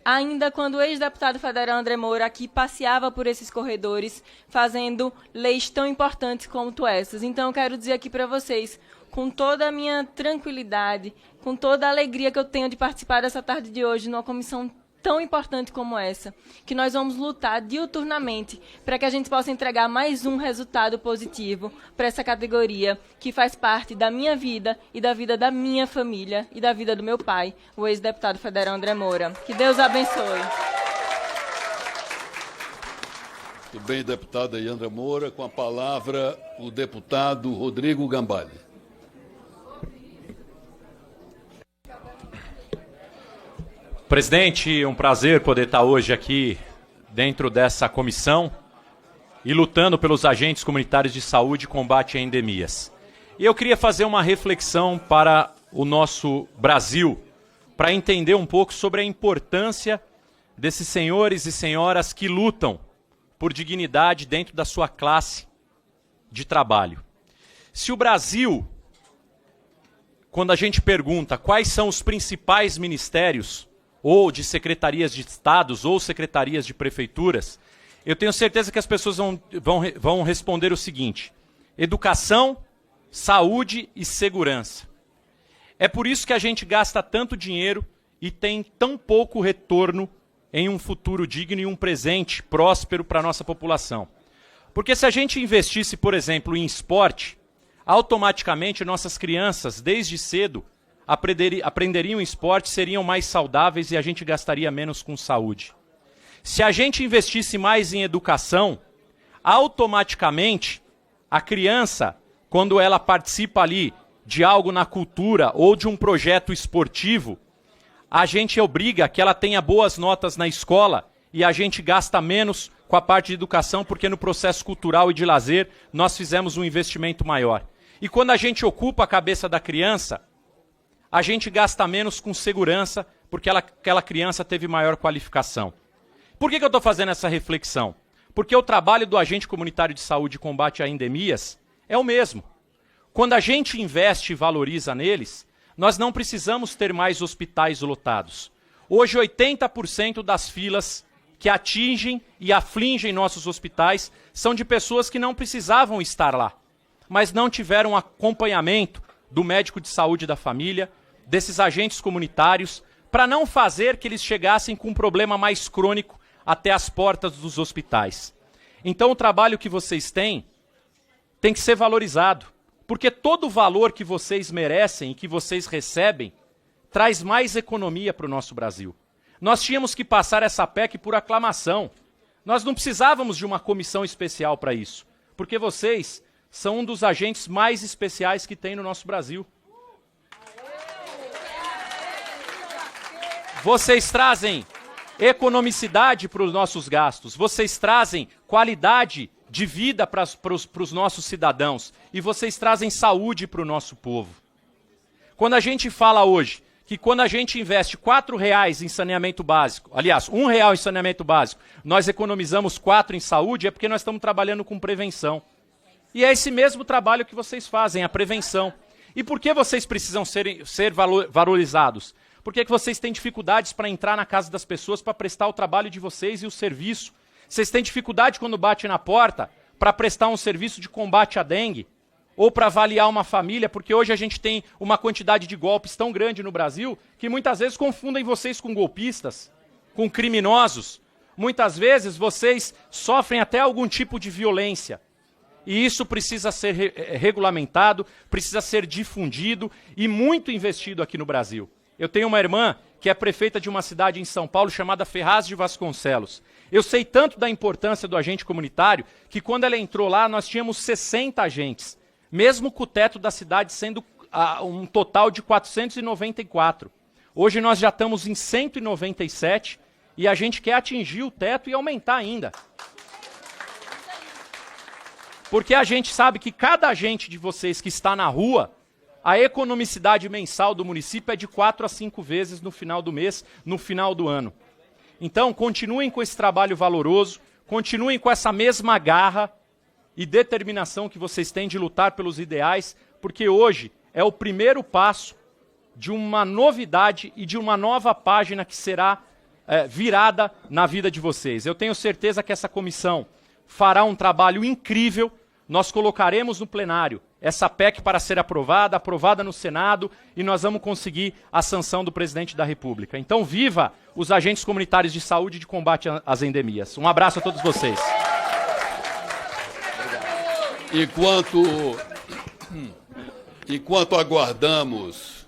ainda quando o ex-deputado federal André Moura aqui passeava por esses corredores, fazendo leis tão importantes como essas. Então, eu quero dizer aqui para vocês, com toda a minha tranquilidade, com toda a alegria que eu tenho de participar dessa tarde de hoje, numa comissão tão importante como essa, que nós vamos lutar diuturnamente para que a gente possa entregar mais um resultado positivo para essa categoria que faz parte da minha vida e da vida da minha família e da vida do meu pai, o ex-deputado federal André Moura. Que Deus abençoe. Muito bem, deputada Yandra Moura. Com a palavra, o deputado Rodrigo Gambale. Presidente, um prazer poder estar hoje aqui dentro dessa comissão e lutando pelos agentes comunitários de saúde e combate a endemias. E eu queria fazer uma reflexão para o nosso Brasil, para entender um pouco sobre a importância desses senhores e senhoras que lutam por dignidade dentro da sua classe de trabalho. Se o Brasil, quando a gente pergunta quais são os principais ministérios, ou de secretarias de estados, ou secretarias de prefeituras, eu tenho certeza que as pessoas vão responder o seguinte: educação, saúde e segurança. É por isso que a gente gasta tanto dinheiro e tem tão pouco retorno em um futuro digno e um presente próspero para a nossa população. Porque se a gente investisse, por exemplo, em esporte, automaticamente nossas crianças, desde cedo, aprenderiam esporte, seriam mais saudáveis e a gente gastaria menos com saúde. Se a gente investisse mais em educação, automaticamente a criança, quando ela participa ali de algo na cultura ou de um projeto esportivo, a gente obriga que ela tenha boas notas na escola e a gente gasta menos com a parte de educação, porque no processo cultural e de lazer nós fizemos um investimento maior. E quando a gente ocupa a cabeça da criança, a gente gasta menos com segurança, porque aquela criança teve maior qualificação. Por que eu estou fazendo essa reflexão? Porque o trabalho do agente comunitário de saúde e combate a endemias é o mesmo. Quando a gente investe e valoriza neles, nós não precisamos ter mais hospitais lotados. Hoje, 80% das filas que atingem e afligem nossos hospitais são de pessoas que não precisavam estar lá, mas não tiveram acompanhamento do médico de saúde da família, desses agentes comunitários, para não fazer que eles chegassem com um problema mais crônico até as portas dos hospitais. Então o trabalho que vocês têm tem que ser valorizado, porque todo o valor que vocês merecem e que vocês recebem traz mais economia para o nosso Brasil. Nós tínhamos que passar essa PEC por aclamação. Nós não precisávamos de uma comissão especial para isso, porque vocês são um dos agentes mais especiais que tem no nosso Brasil. Vocês trazem economicidade para os nossos gastos, vocês trazem qualidade de vida para os nossos cidadãos e vocês trazem saúde para o nosso povo. Quando a gente fala hoje que quando a gente investe R$4 em saneamento básico, aliás, R$1 em saneamento básico, nós economizamos 4 em saúde, é porque nós estamos trabalhando com prevenção. E é esse mesmo trabalho que vocês fazem, a prevenção. E por que vocês precisam ser valorizados? Porque vocês têm dificuldades para entrar na casa das pessoas para prestar o trabalho de vocês e o serviço. Vocês têm dificuldade quando bate na porta para prestar um serviço de combate à dengue ou para avaliar uma família, porque hoje a gente tem uma quantidade de golpes tão grande no Brasil que muitas vezes confundem vocês com golpistas, com criminosos. Muitas vezes vocês sofrem até algum tipo de violência. E isso precisa ser regulamentado, precisa ser difundido e muito investido aqui no Brasil. Eu tenho uma irmã que é prefeita de uma cidade em São Paulo chamada Ferraz de Vasconcelos. Eu sei tanto da importância do agente comunitário que quando ela entrou lá nós tínhamos 60 agentes, mesmo com o teto da cidade sendo um total de 494. Hoje nós já estamos em 197 e a gente quer atingir o teto e aumentar ainda. Porque a gente sabe que cada agente de vocês que está na rua, a economicidade mensal do município é de 4 a 5 vezes no final do mês, no final do ano. Então, continuem com esse trabalho valoroso, continuem com essa mesma garra e determinação que vocês têm de lutar pelos ideais, porque hoje é o primeiro passo de uma novidade e de uma nova página que será virada na vida de vocês. Eu tenho certeza que essa comissão fará um trabalho incrível. Nós colocaremos no plenário essa PEC para ser aprovada no Senado e nós vamos conseguir a sanção do presidente da República. Então, viva os agentes comunitários de saúde e de combate às endemias. Um abraço a todos vocês. Enquanto aguardamos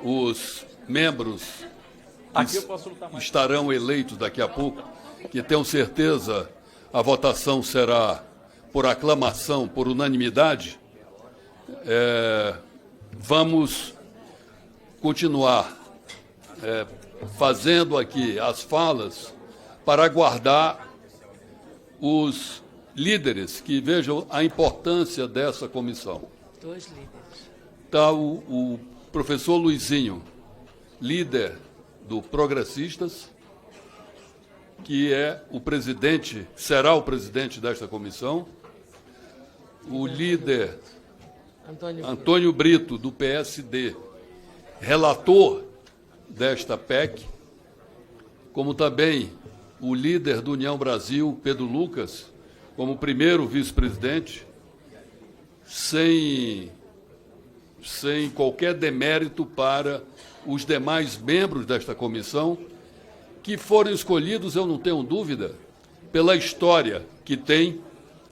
os membros que estarão eleitos daqui a pouco, que tenho certeza a votação será por aclamação, por unanimidade, vamos continuar fazendo aqui as falas para aguardar os líderes que vejam a importância dessa comissão. 2 líderes. Está o professor Luizinho, líder do Progressistas, que é o presidente, será o presidente desta comissão. o líder Antônio Brito, do PSD, relator desta PEC, como também o líder do União Brasil, Pedro Lucas, como primeiro vice-presidente, sem qualquer demérito para os demais membros desta comissão, que foram escolhidos, eu não tenho dúvida, pela história que tem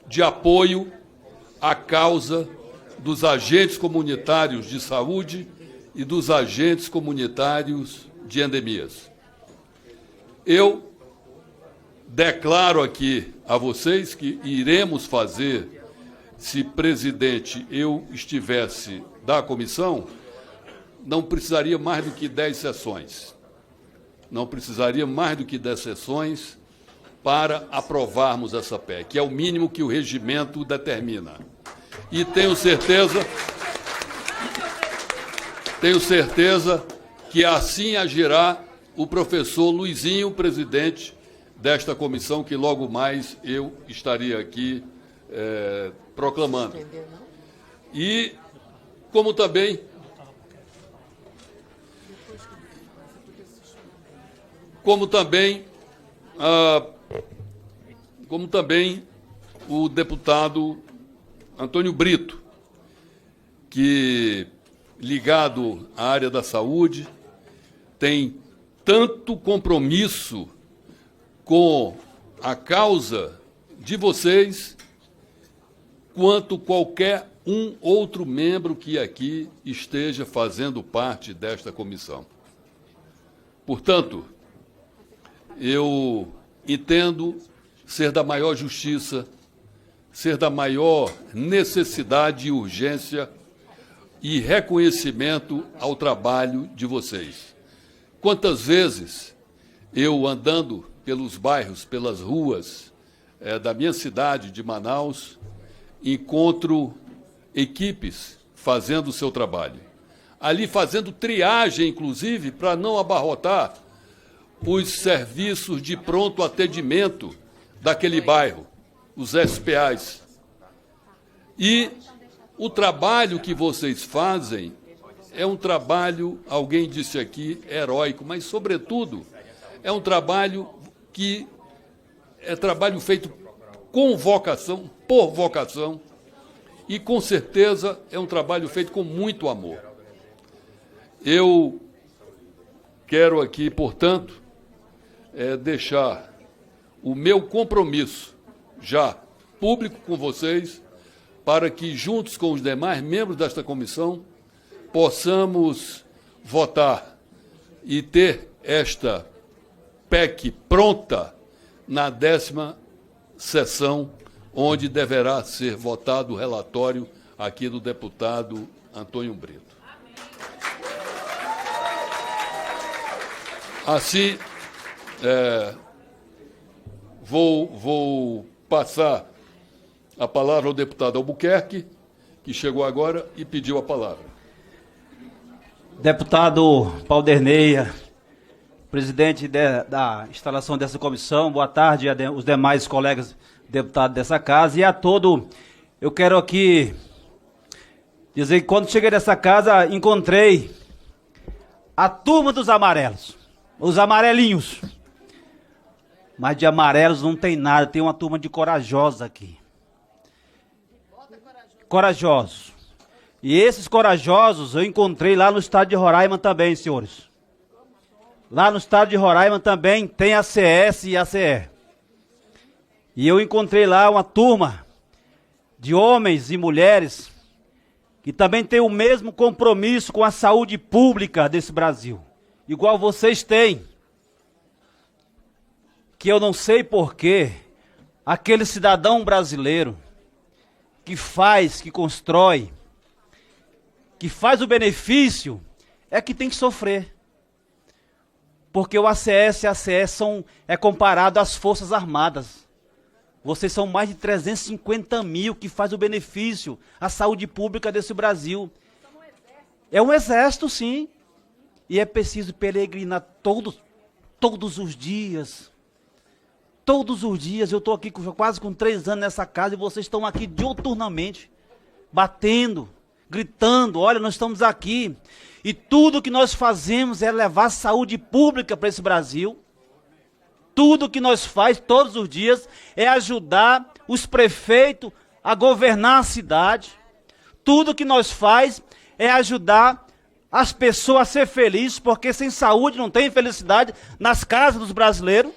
de apoio à causa dos agentes comunitários de saúde e dos agentes comunitários de endemias. Eu declaro aqui a vocês que iremos fazer, se presidente eu estivesse da comissão, não precisaria mais do que 10 sessões. Não precisaria mais do que 10 sessões para aprovarmos essa PEC, que é o mínimo que o regimento determina. E tenho certeza que assim agirá o professor Luizinho, presidente desta comissão, que logo mais eu estaria aqui proclamando. E como também o deputado Antônio Brito, que, ligado à área da saúde, tem tanto compromisso com a causa de vocês, quanto qualquer outro membro que aqui esteja fazendo parte desta comissão. Portanto, eu entendo ser da maior justiça, ser da maior necessidade e urgência e reconhecimento ao trabalho de vocês. Quantas vezes eu, andando pelos bairros, pelas ruas da minha cidade, de Manaus, encontro equipes fazendo o seu trabalho. Ali fazendo triagem, inclusive, para não abarrotar os serviços de pronto atendimento daquele bairro, os SPAs. E o trabalho que vocês fazem é um trabalho, alguém disse aqui, heróico, mas, sobretudo, é um trabalho que é trabalho feito com vocação, por vocação, e, com certeza, é um trabalho feito com muito amor. Eu quero aqui, portanto, deixar o meu compromisso, já público com vocês, para que, juntos com os demais membros desta comissão, possamos votar e ter esta PEC pronta na 10ª sessão, onde deverá ser votado o relatório aqui do deputado Antônio Brito. Assim, vou passar a palavra ao deputado Albuquerque, que chegou agora e pediu a palavra. Deputado Paulderney, presidente da instalação dessa comissão, boa tarde aos demais colegas deputados dessa casa e a todo. Eu quero aqui dizer que quando cheguei nessa casa encontrei a turma dos amarelos, os amarelinhos. Mas de amarelos não tem nada, tem uma turma de corajosos aqui. Corajosos. E esses corajosos eu encontrei lá no estado de Roraima também, senhores. Lá no estado de Roraima também tem a CS e a CE. E eu encontrei lá uma turma de homens e mulheres que também tem o mesmo compromisso com a saúde pública desse Brasil. Igual vocês têm. Que eu não sei porquê, aquele cidadão brasileiro que faz, que constrói, que faz o benefício, é que tem que sofrer. Porque o ACS e a ACE é comparado às Forças Armadas. Vocês são mais de 350 mil que faz o benefício à saúde pública desse Brasil. É um exército, sim. E é preciso peregrinar todos os dias Todos os dias, eu estou aqui quase com 3 anos nessa casa e vocês estão aqui diuturnamente, batendo, gritando, olha, nós estamos aqui. E tudo que nós fazemos é levar saúde pública para esse Brasil. Tudo que nós faz todos os dias é ajudar os prefeitos a governar a cidade. Tudo que nós faz é ajudar as pessoas a ser felizes, porque sem saúde não tem felicidade nas casas dos brasileiros.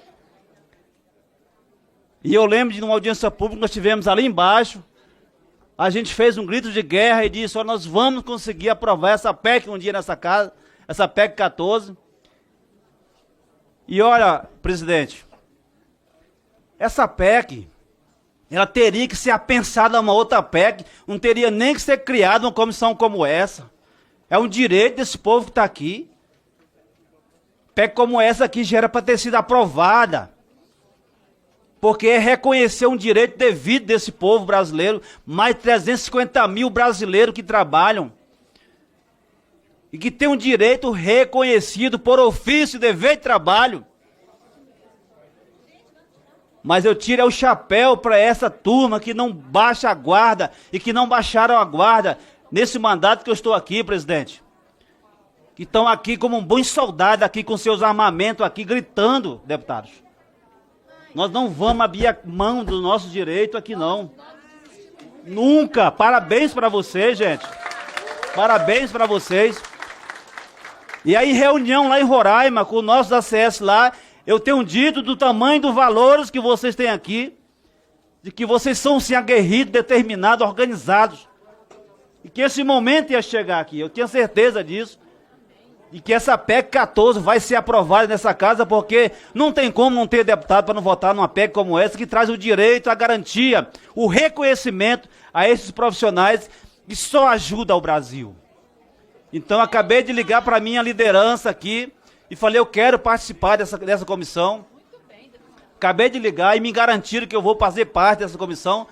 E eu lembro de uma audiência pública que nós tivemos ali embaixo, a gente fez um grito de guerra e disse, olha, nós vamos conseguir aprovar essa PEC um dia nessa casa, essa PEC 14. E olha, presidente, essa PEC, ela teria que ser apensada a uma outra PEC, não teria nem que ser criada uma comissão como essa. É um direito desse povo que está aqui. PEC como essa aqui já era para ter sido aprovada. Porque é reconhecer um direito devido desse povo brasileiro, mais de 350 mil brasileiros que trabalham. E que tem um direito reconhecido por ofício e dever de trabalho. Mas eu tiro o chapéu para essa turma que não baixa a guarda e que não baixaram a guarda nesse mandato que eu estou aqui, presidente. Que estão aqui como um bom soldado aqui com seus armamentos aqui gritando, deputados. Nós não vamos abrir a mão do nosso direito aqui não. Nunca. Parabéns para vocês, gente. Parabéns para vocês. E aí, reunião lá em Roraima, com o nosso ACS lá, eu tenho dito do tamanho dos valores que vocês têm aqui, de que vocês são, sim, aguerridos, determinados, organizados. E que esse momento ia chegar aqui, eu tinha certeza disso. E que essa PEC 14 vai ser aprovada nessa casa, porque não tem como não ter deputado para não votar numa PEC como essa, que traz o direito, a garantia, o reconhecimento a esses profissionais que só ajuda o Brasil. Então, acabei de ligar para a minha liderança aqui e falei, eu quero participar dessa comissão. Acabei de ligar e me garantiram que eu vou fazer parte dessa comissão.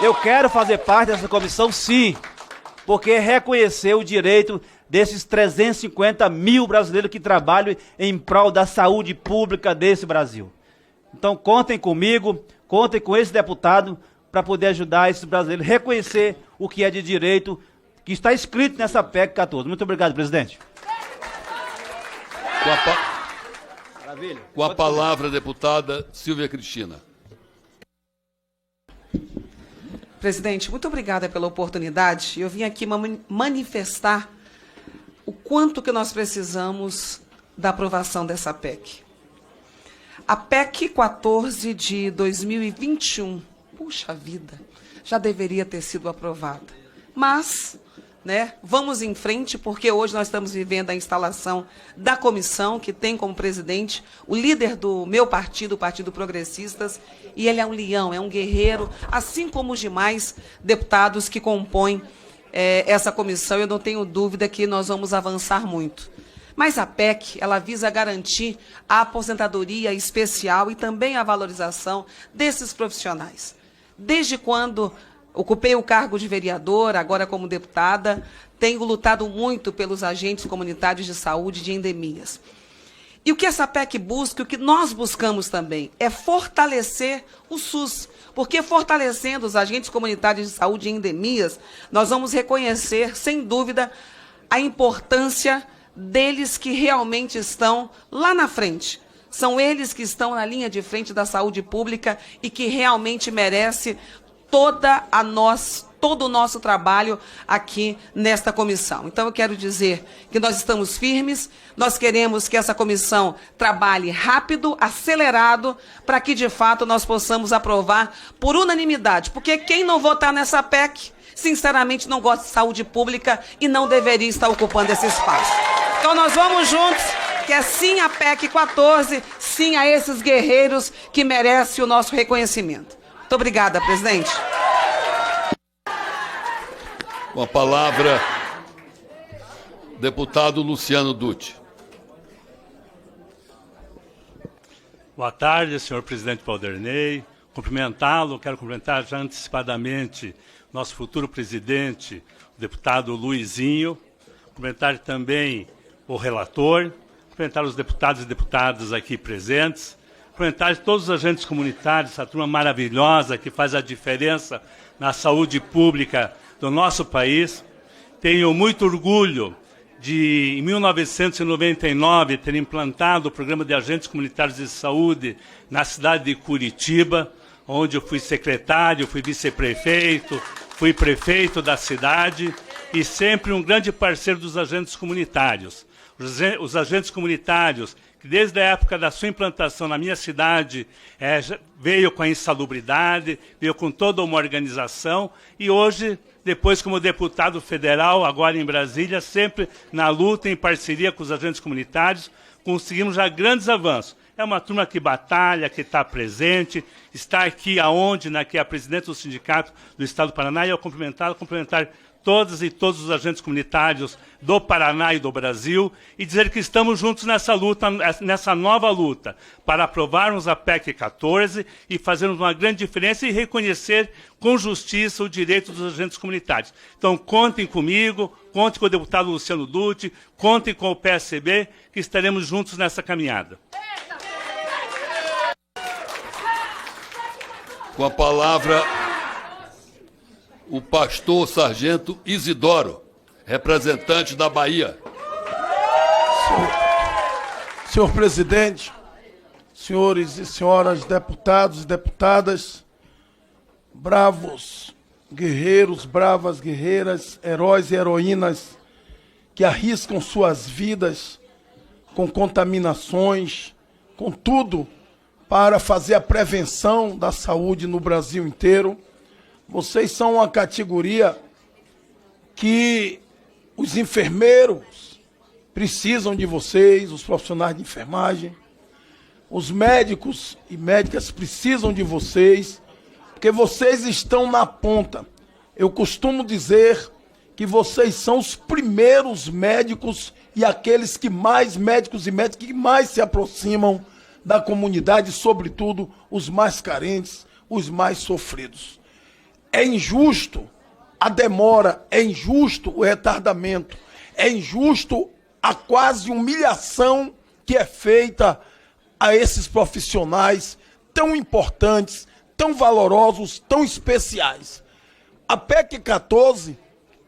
Eu quero fazer parte dessa comissão, sim. Porque reconhecer o direito desses 350 mil brasileiros que trabalham em prol da saúde pública desse Brasil. Então, contem comigo, contem com esse deputado para poder ajudar esses brasileiros a reconhecer o que é de direito que está escrito nessa PEC 14. Muito obrigado, presidente. Com a palavra, a deputada Silvia Cristina. Presidente, muito obrigada pela oportunidade. Eu vim aqui manifestar o quanto que nós precisamos da aprovação dessa PEC. A PEC 14 de 2021, puxa vida, já deveria ter sido aprovada. Mas, né, vamos em frente, porque hoje nós estamos vivendo a instalação da comissão, que tem como presidente o líder do meu partido, o Partido Progressistas, e ele é um leão, é um guerreiro, assim como os demais deputados que compõem essa comissão. Eu não tenho dúvida que nós vamos avançar muito. Mas a PEC, ela visa garantir a aposentadoria especial e também a valorização desses profissionais. Desde quando ocupei o cargo de vereadora, agora como deputada, tenho lutado muito pelos agentes comunitários de saúde de endemias. E o que essa PEC busca, o que nós buscamos também, é fortalecer o SUS. Porque fortalecendo os agentes comunitários de saúde em endemias, nós vamos reconhecer, sem dúvida, a importância deles que realmente estão lá na frente. São eles que estão na linha de frente da saúde pública e que realmente merece todo o nosso trabalho aqui nesta comissão. Então, eu quero dizer que nós estamos firmes, nós queremos que essa comissão trabalhe rápido, acelerado, para que, de fato, nós possamos aprovar por unanimidade. Porque quem não votar nessa PEC, sinceramente, não gosta de saúde pública e não deveria estar ocupando esse espaço. Então, nós vamos juntos, que é sim a PEC 14, sim a esses guerreiros que merecem o nosso reconhecimento. Muito obrigada, presidente. Com a palavra, deputado Luciano Dutti. Boa tarde, senhor presidente Paulderney. Cumprimentá-lo, quero cumprimentar já antecipadamente nosso futuro presidente, o deputado Luizinho. Cumprimentar também o relator, cumprimentar os deputados e deputadas aqui presentes. cumprimentar todos os agentes comunitários, essa turma maravilhosa que faz a diferença na saúde pública do nosso país. Tenho muito orgulho de, em 1999, ter implantado o programa de agentes comunitários de saúde na cidade de Curitiba, onde eu fui secretário, fui vice-prefeito, fui prefeito da cidade e sempre um grande parceiro dos agentes comunitários. Os agentes comunitários, que desde a época da sua implantação na minha cidade, veio com a insalubridade, veio com toda uma organização, e hoje, depois como deputado federal, agora em Brasília, sempre na luta, em parceria com os agentes comunitários, conseguimos já grandes avanços. É uma turma que batalha, que está presente, está aqui aonde, que é a presidente do sindicato do Estado do Paraná, e eu cumprimentar todas e todos os agentes comunitários do Paraná e do Brasil e dizer que estamos juntos nessa luta, nessa nova luta, para aprovarmos a PEC 14 e fazermos uma grande diferença e reconhecer com justiça o direito dos agentes comunitários. Então, contem comigo, contem com o deputado Luciano Dutti, contem com o PSB, que estaremos juntos nessa caminhada. Com a palavra, o pastor Sargento Isidoro, representante da Bahia. Senhor presidente, senhores e senhoras deputados e deputadas, bravos guerreiros, bravas guerreiras, heróis e heroínas que arriscam suas vidas com contaminações, com tudo para fazer a prevenção da saúde no Brasil inteiro. Vocês são uma categoria que os enfermeiros precisam de vocês, os profissionais de enfermagem, os médicos e médicas precisam de vocês, porque vocês estão na ponta. Eu costumo dizer que vocês são os primeiros médicos e aqueles que mais, médicos e médicas que mais se aproximam da comunidade, sobretudo os mais carentes, os mais sofridos. É injusto a demora, é injusto o retardamento, é injusto a quase humilhação que é feita a esses profissionais tão importantes, tão valorosos, tão especiais. A PEC 14,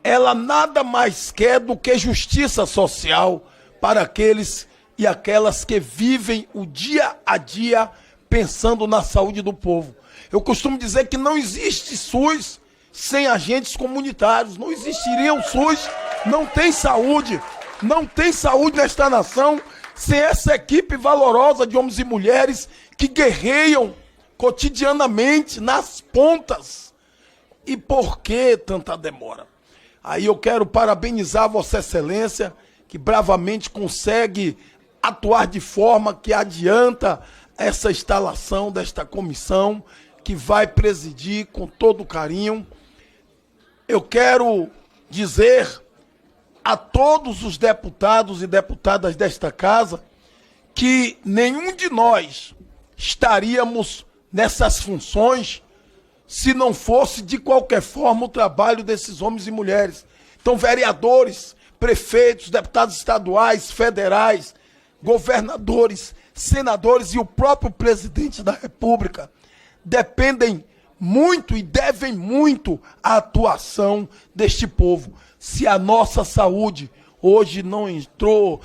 ela nada mais quer do que justiça social para aqueles e aquelas que vivem o dia a dia pensando na saúde do povo. Eu costumo dizer que não existe SUS sem agentes comunitários, não existiria o SUS, não tem saúde nesta nação sem essa equipe valorosa de homens e mulheres que guerreiam cotidianamente nas pontas. E por que tanta demora? Aí eu quero parabenizar Vossa Excelência, que bravamente consegue atuar de forma que adianta essa instalação desta comissão, que vai presidir com todo carinho. Eu quero dizer a todos os deputados e deputadas desta casa que nenhum de nós estaríamos nessas funções se não fosse de qualquer forma o trabalho desses homens e mulheres. Então, vereadores, prefeitos, deputados estaduais, federais, governadores, senadores e o próprio presidente da República dependem muito e devem muito à atuação deste povo. Se a nossa saúde hoje não entrou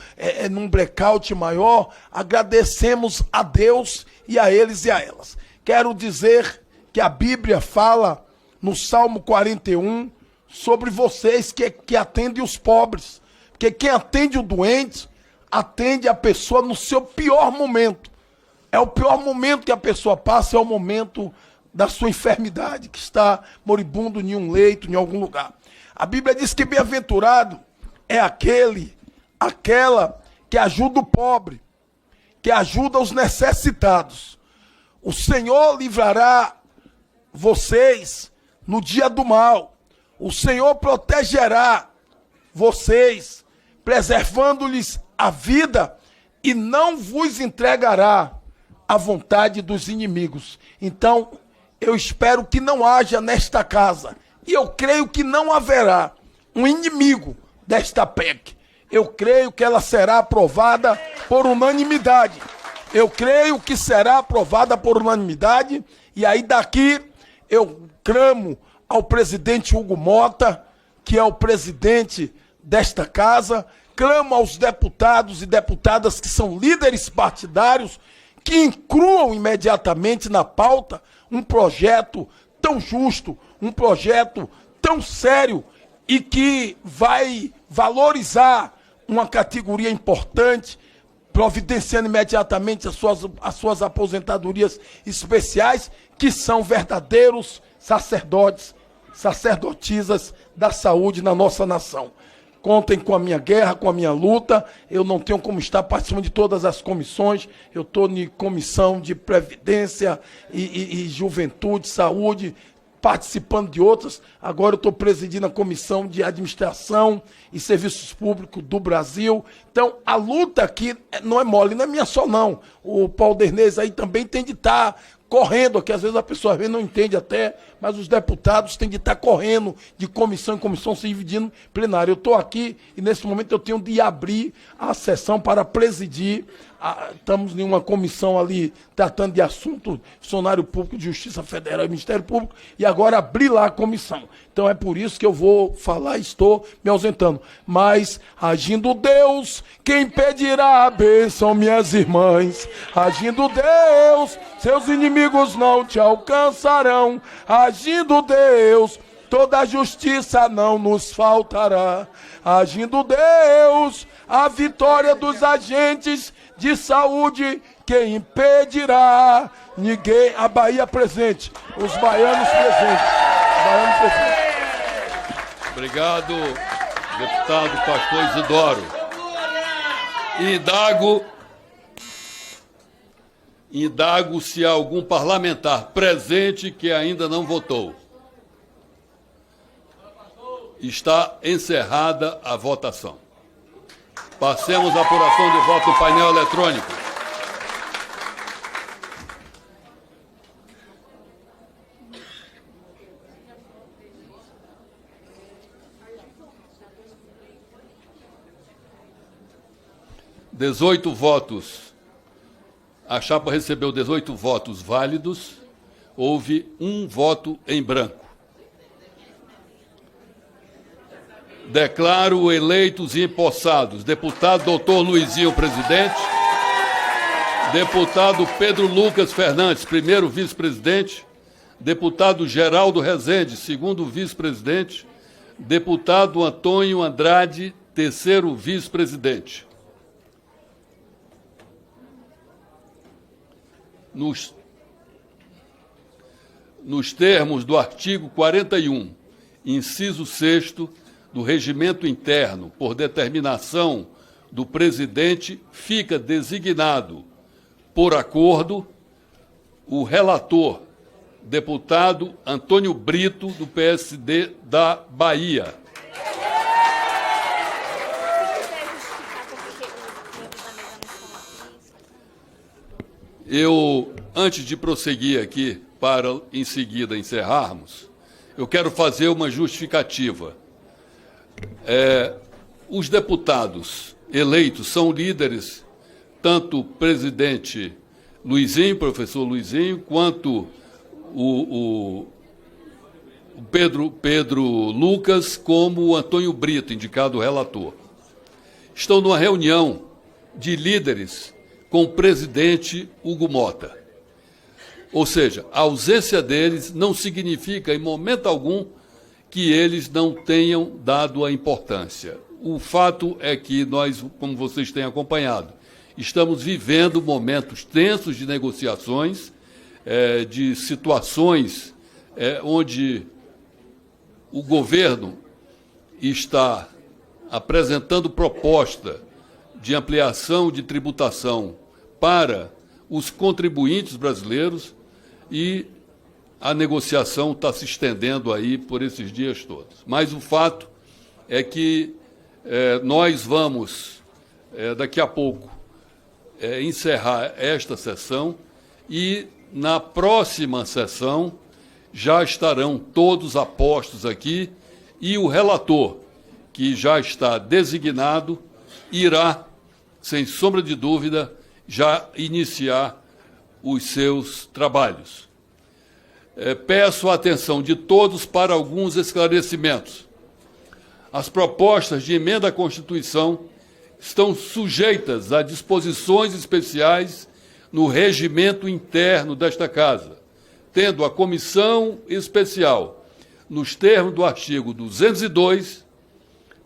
num blackout maior, agradecemos a Deus e a eles e a elas. Quero dizer que a Bíblia fala no Salmo 41 sobre vocês que atendem os pobres. Porque quem atende o doente, atende a pessoa no seu pior momento. É o pior momento que a pessoa passa, é o momento da sua enfermidade, que está moribundo em um leito, em algum lugar. A Bíblia diz que bem-aventurado é aquela que ajuda o pobre, que ajuda os necessitados. O Senhor livrará vocês no dia do mal. O Senhor protegerá vocês, preservando-lhes a vida, e não vos entregará à vontade dos inimigos. Então, eu espero que não haja nesta casa, e eu creio que não haverá um inimigo desta PEC. Eu creio que ela será aprovada por unanimidade. Eu creio que será aprovada por unanimidade, e aí daqui eu clamo ao presidente Hugo Mota, que é o presidente desta casa, clamo aos deputados e deputadas que são líderes partidários, que incluam imediatamente na pauta um projeto tão justo, um projeto tão sério e que vai valorizar uma categoria importante, providenciando imediatamente as suas aposentadorias especiais, que são verdadeiros sacerdotes, sacerdotisas da saúde na nossa nação. Contem com a minha guerra, com a minha luta. Eu não tenho como estar participando de todas as comissões. Eu estou em comissão de Previdência e Juventude, Saúde, participando de outras. Agora eu estou presidindo a Comissão de Administração e Serviços Públicos do Brasil. Então, a luta aqui não é mole, não é minha só, não. O Paulo Dernês aí também tem de estar correndo, que às vezes a pessoa não entende até, mas os deputados têm de estar correndo de comissão em comissão, se dividindo plenário. Eu estou aqui e nesse momento eu tenho de abrir a sessão para presidir. Estamos em uma comissão ali tratando de assunto funcionário público, de Justiça Federal e Ministério Público, e agora abrir lá a comissão. Então é por isso que eu vou falar e estou me ausentando. Mas, agindo Deus, quem pedirá a bênção, minhas irmãs? Agindo Deus, seus inimigos não te alcançarão. Agindo Deus, toda justiça não nos faltará. Agindo Deus, a vitória dos agentes de saúde, quem impedirá? Ninguém. A Bahia presente, os baianos presentes. Obrigado, deputado Pastor Isidoro. Indago se há algum parlamentar presente que ainda não votou. Está encerrada a votação. Passemos à apuração de voto no painel eletrônico. (18 votos). A chapa recebeu 18 votos válidos. Houve um voto em branco. Declaro eleitos e empossados: deputado doutor Luizinho, presidente; deputado Pedro Lucas Fernandes, primeiro vice-presidente; deputado Geraldo Rezende, segundo vice-presidente; deputado Antônio Andrade, terceiro vice-presidente. Nos termos do artigo 41, inciso 6º, do Regimento Interno, por determinação do presidente, fica designado, por acordo, o relator, deputado Antônio Brito, do PSD da Bahia. Eu, antes de prosseguir aqui, para em seguida encerrarmos, eu quero fazer uma justificativa. Os deputados eleitos são líderes, tanto o presidente Luizinho, professor Luizinho, quanto o Pedro Lucas, como o Antônio Brito, indicado relator. Estão numa reunião de líderes com o presidente Hugo Mota. Ou seja, a ausência deles não significa, em momento algum, que eles não tenham dado a importância. O fato é que nós, como vocês têm acompanhado, estamos vivendo momentos tensos de negociações, de situações onde o governo está apresentando proposta de ampliação de tributação para os contribuintes brasileiros, e a negociação está se estendendo aí por esses dias todos. Mas o fato é que nós vamos, daqui a pouco, encerrar esta sessão, e na próxima sessão já estarão todos apostos aqui, e o relator, que já está designado, irá, sem sombra de dúvida, já iniciar os seus trabalhos. Peço a atenção de todos para alguns esclarecimentos. As propostas de emenda à Constituição estão sujeitas a disposições especiais no regimento interno desta Casa, tendo a comissão especial, nos termos do artigo 202,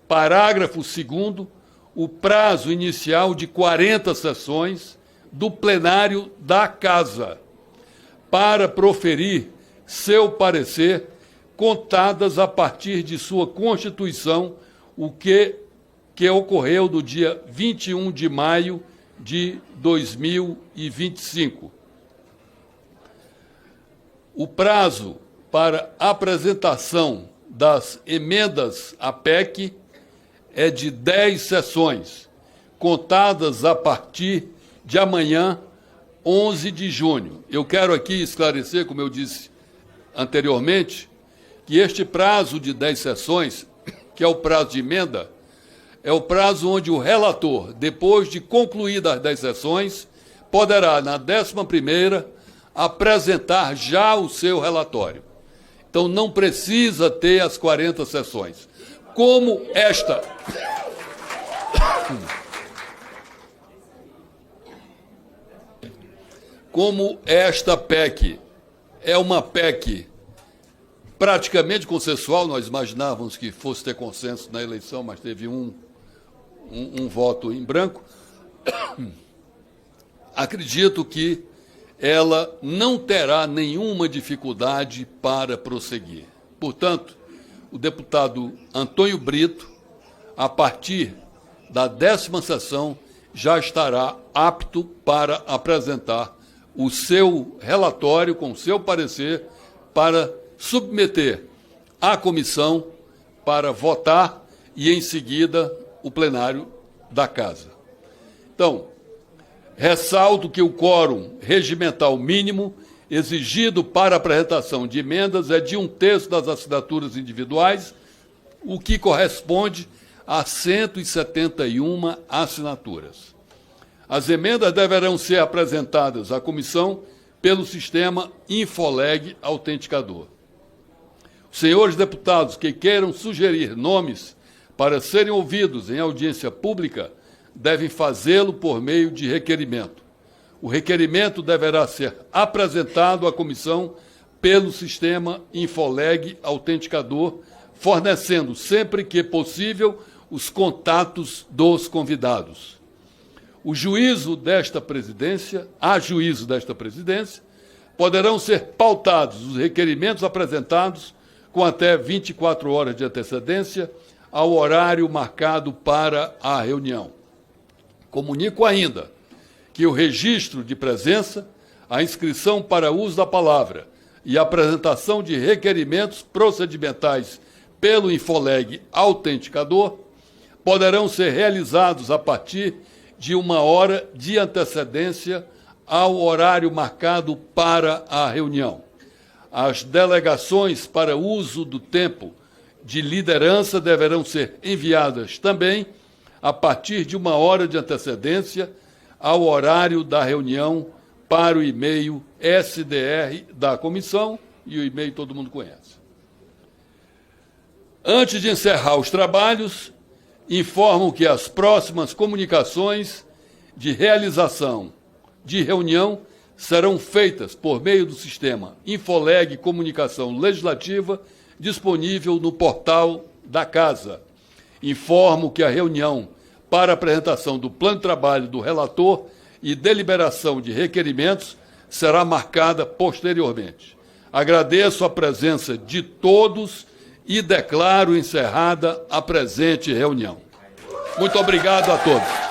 parágrafo 2º, o prazo inicial de 40 sessões do plenário da Casa para proferir seu parecer, contadas a partir de sua constituição, o que ocorreu no dia 21 de maio de 2025. O prazo para apresentação das emendas à PEC é de 10 sessões, contadas a partir de amanhã, 11 de junho. Eu quero aqui esclarecer, como eu disse anteriormente, que este prazo de 10 sessões, que é o prazo de emenda, é o prazo onde o relator, depois de concluídas as 10 sessões, poderá, na 11ª, apresentar já o seu relatório. Então, não precisa ter as 40 sessões. Como esta PEC é uma PEC praticamente consensual, nós imaginávamos que fosse ter consenso na eleição, mas teve um voto em branco, acredito que ela não terá nenhuma dificuldade para prosseguir. Portanto, o deputado Antônio Brito, a partir da 10ª sessão, já estará apto para apresentar o seu relatório com o seu parecer para submeter à comissão para votar e, em seguida, o plenário da Casa. Então, ressalto que o quórum regimental mínimo exigido para a apresentação de emendas é de 1/3 das assinaturas individuais, o que corresponde a 171 assinaturas. As emendas deverão ser apresentadas à comissão pelo sistema Infoleg autenticador. Os senhores deputados que queiram sugerir nomes para serem ouvidos em audiência pública devem fazê-lo por meio de requerimento. O requerimento deverá ser apresentado à comissão pelo sistema Infoleg autenticador, fornecendo, sempre que possível, os contatos dos convidados. A juízo desta presidência, poderão ser pautados os requerimentos apresentados com até 24 horas de antecedência ao horário marcado para a reunião. Comunico ainda que o registro de presença, a inscrição para uso da palavra e a apresentação de requerimentos procedimentais pelo Infoleg autenticador poderão ser realizados a partir de 1 hora de antecedência ao horário marcado para a reunião. As delegações para uso do tempo de liderança deverão ser enviadas também a partir de 1 hora de antecedência ao horário da reunião para o e-mail SDR da comissão, e o e-mail todo mundo conhece. Antes de encerrar os trabalhos, informo que as próximas comunicações de realização de reunião serão feitas por meio do sistema Infoleg Comunicação Legislativa, disponível no portal da Casa. Informo que a reunião para apresentação do plano de trabalho do relator e deliberação de requerimentos será marcada posteriormente. Agradeço a presença de todos e declaro encerrada a presente reunião. Muito obrigado a todos.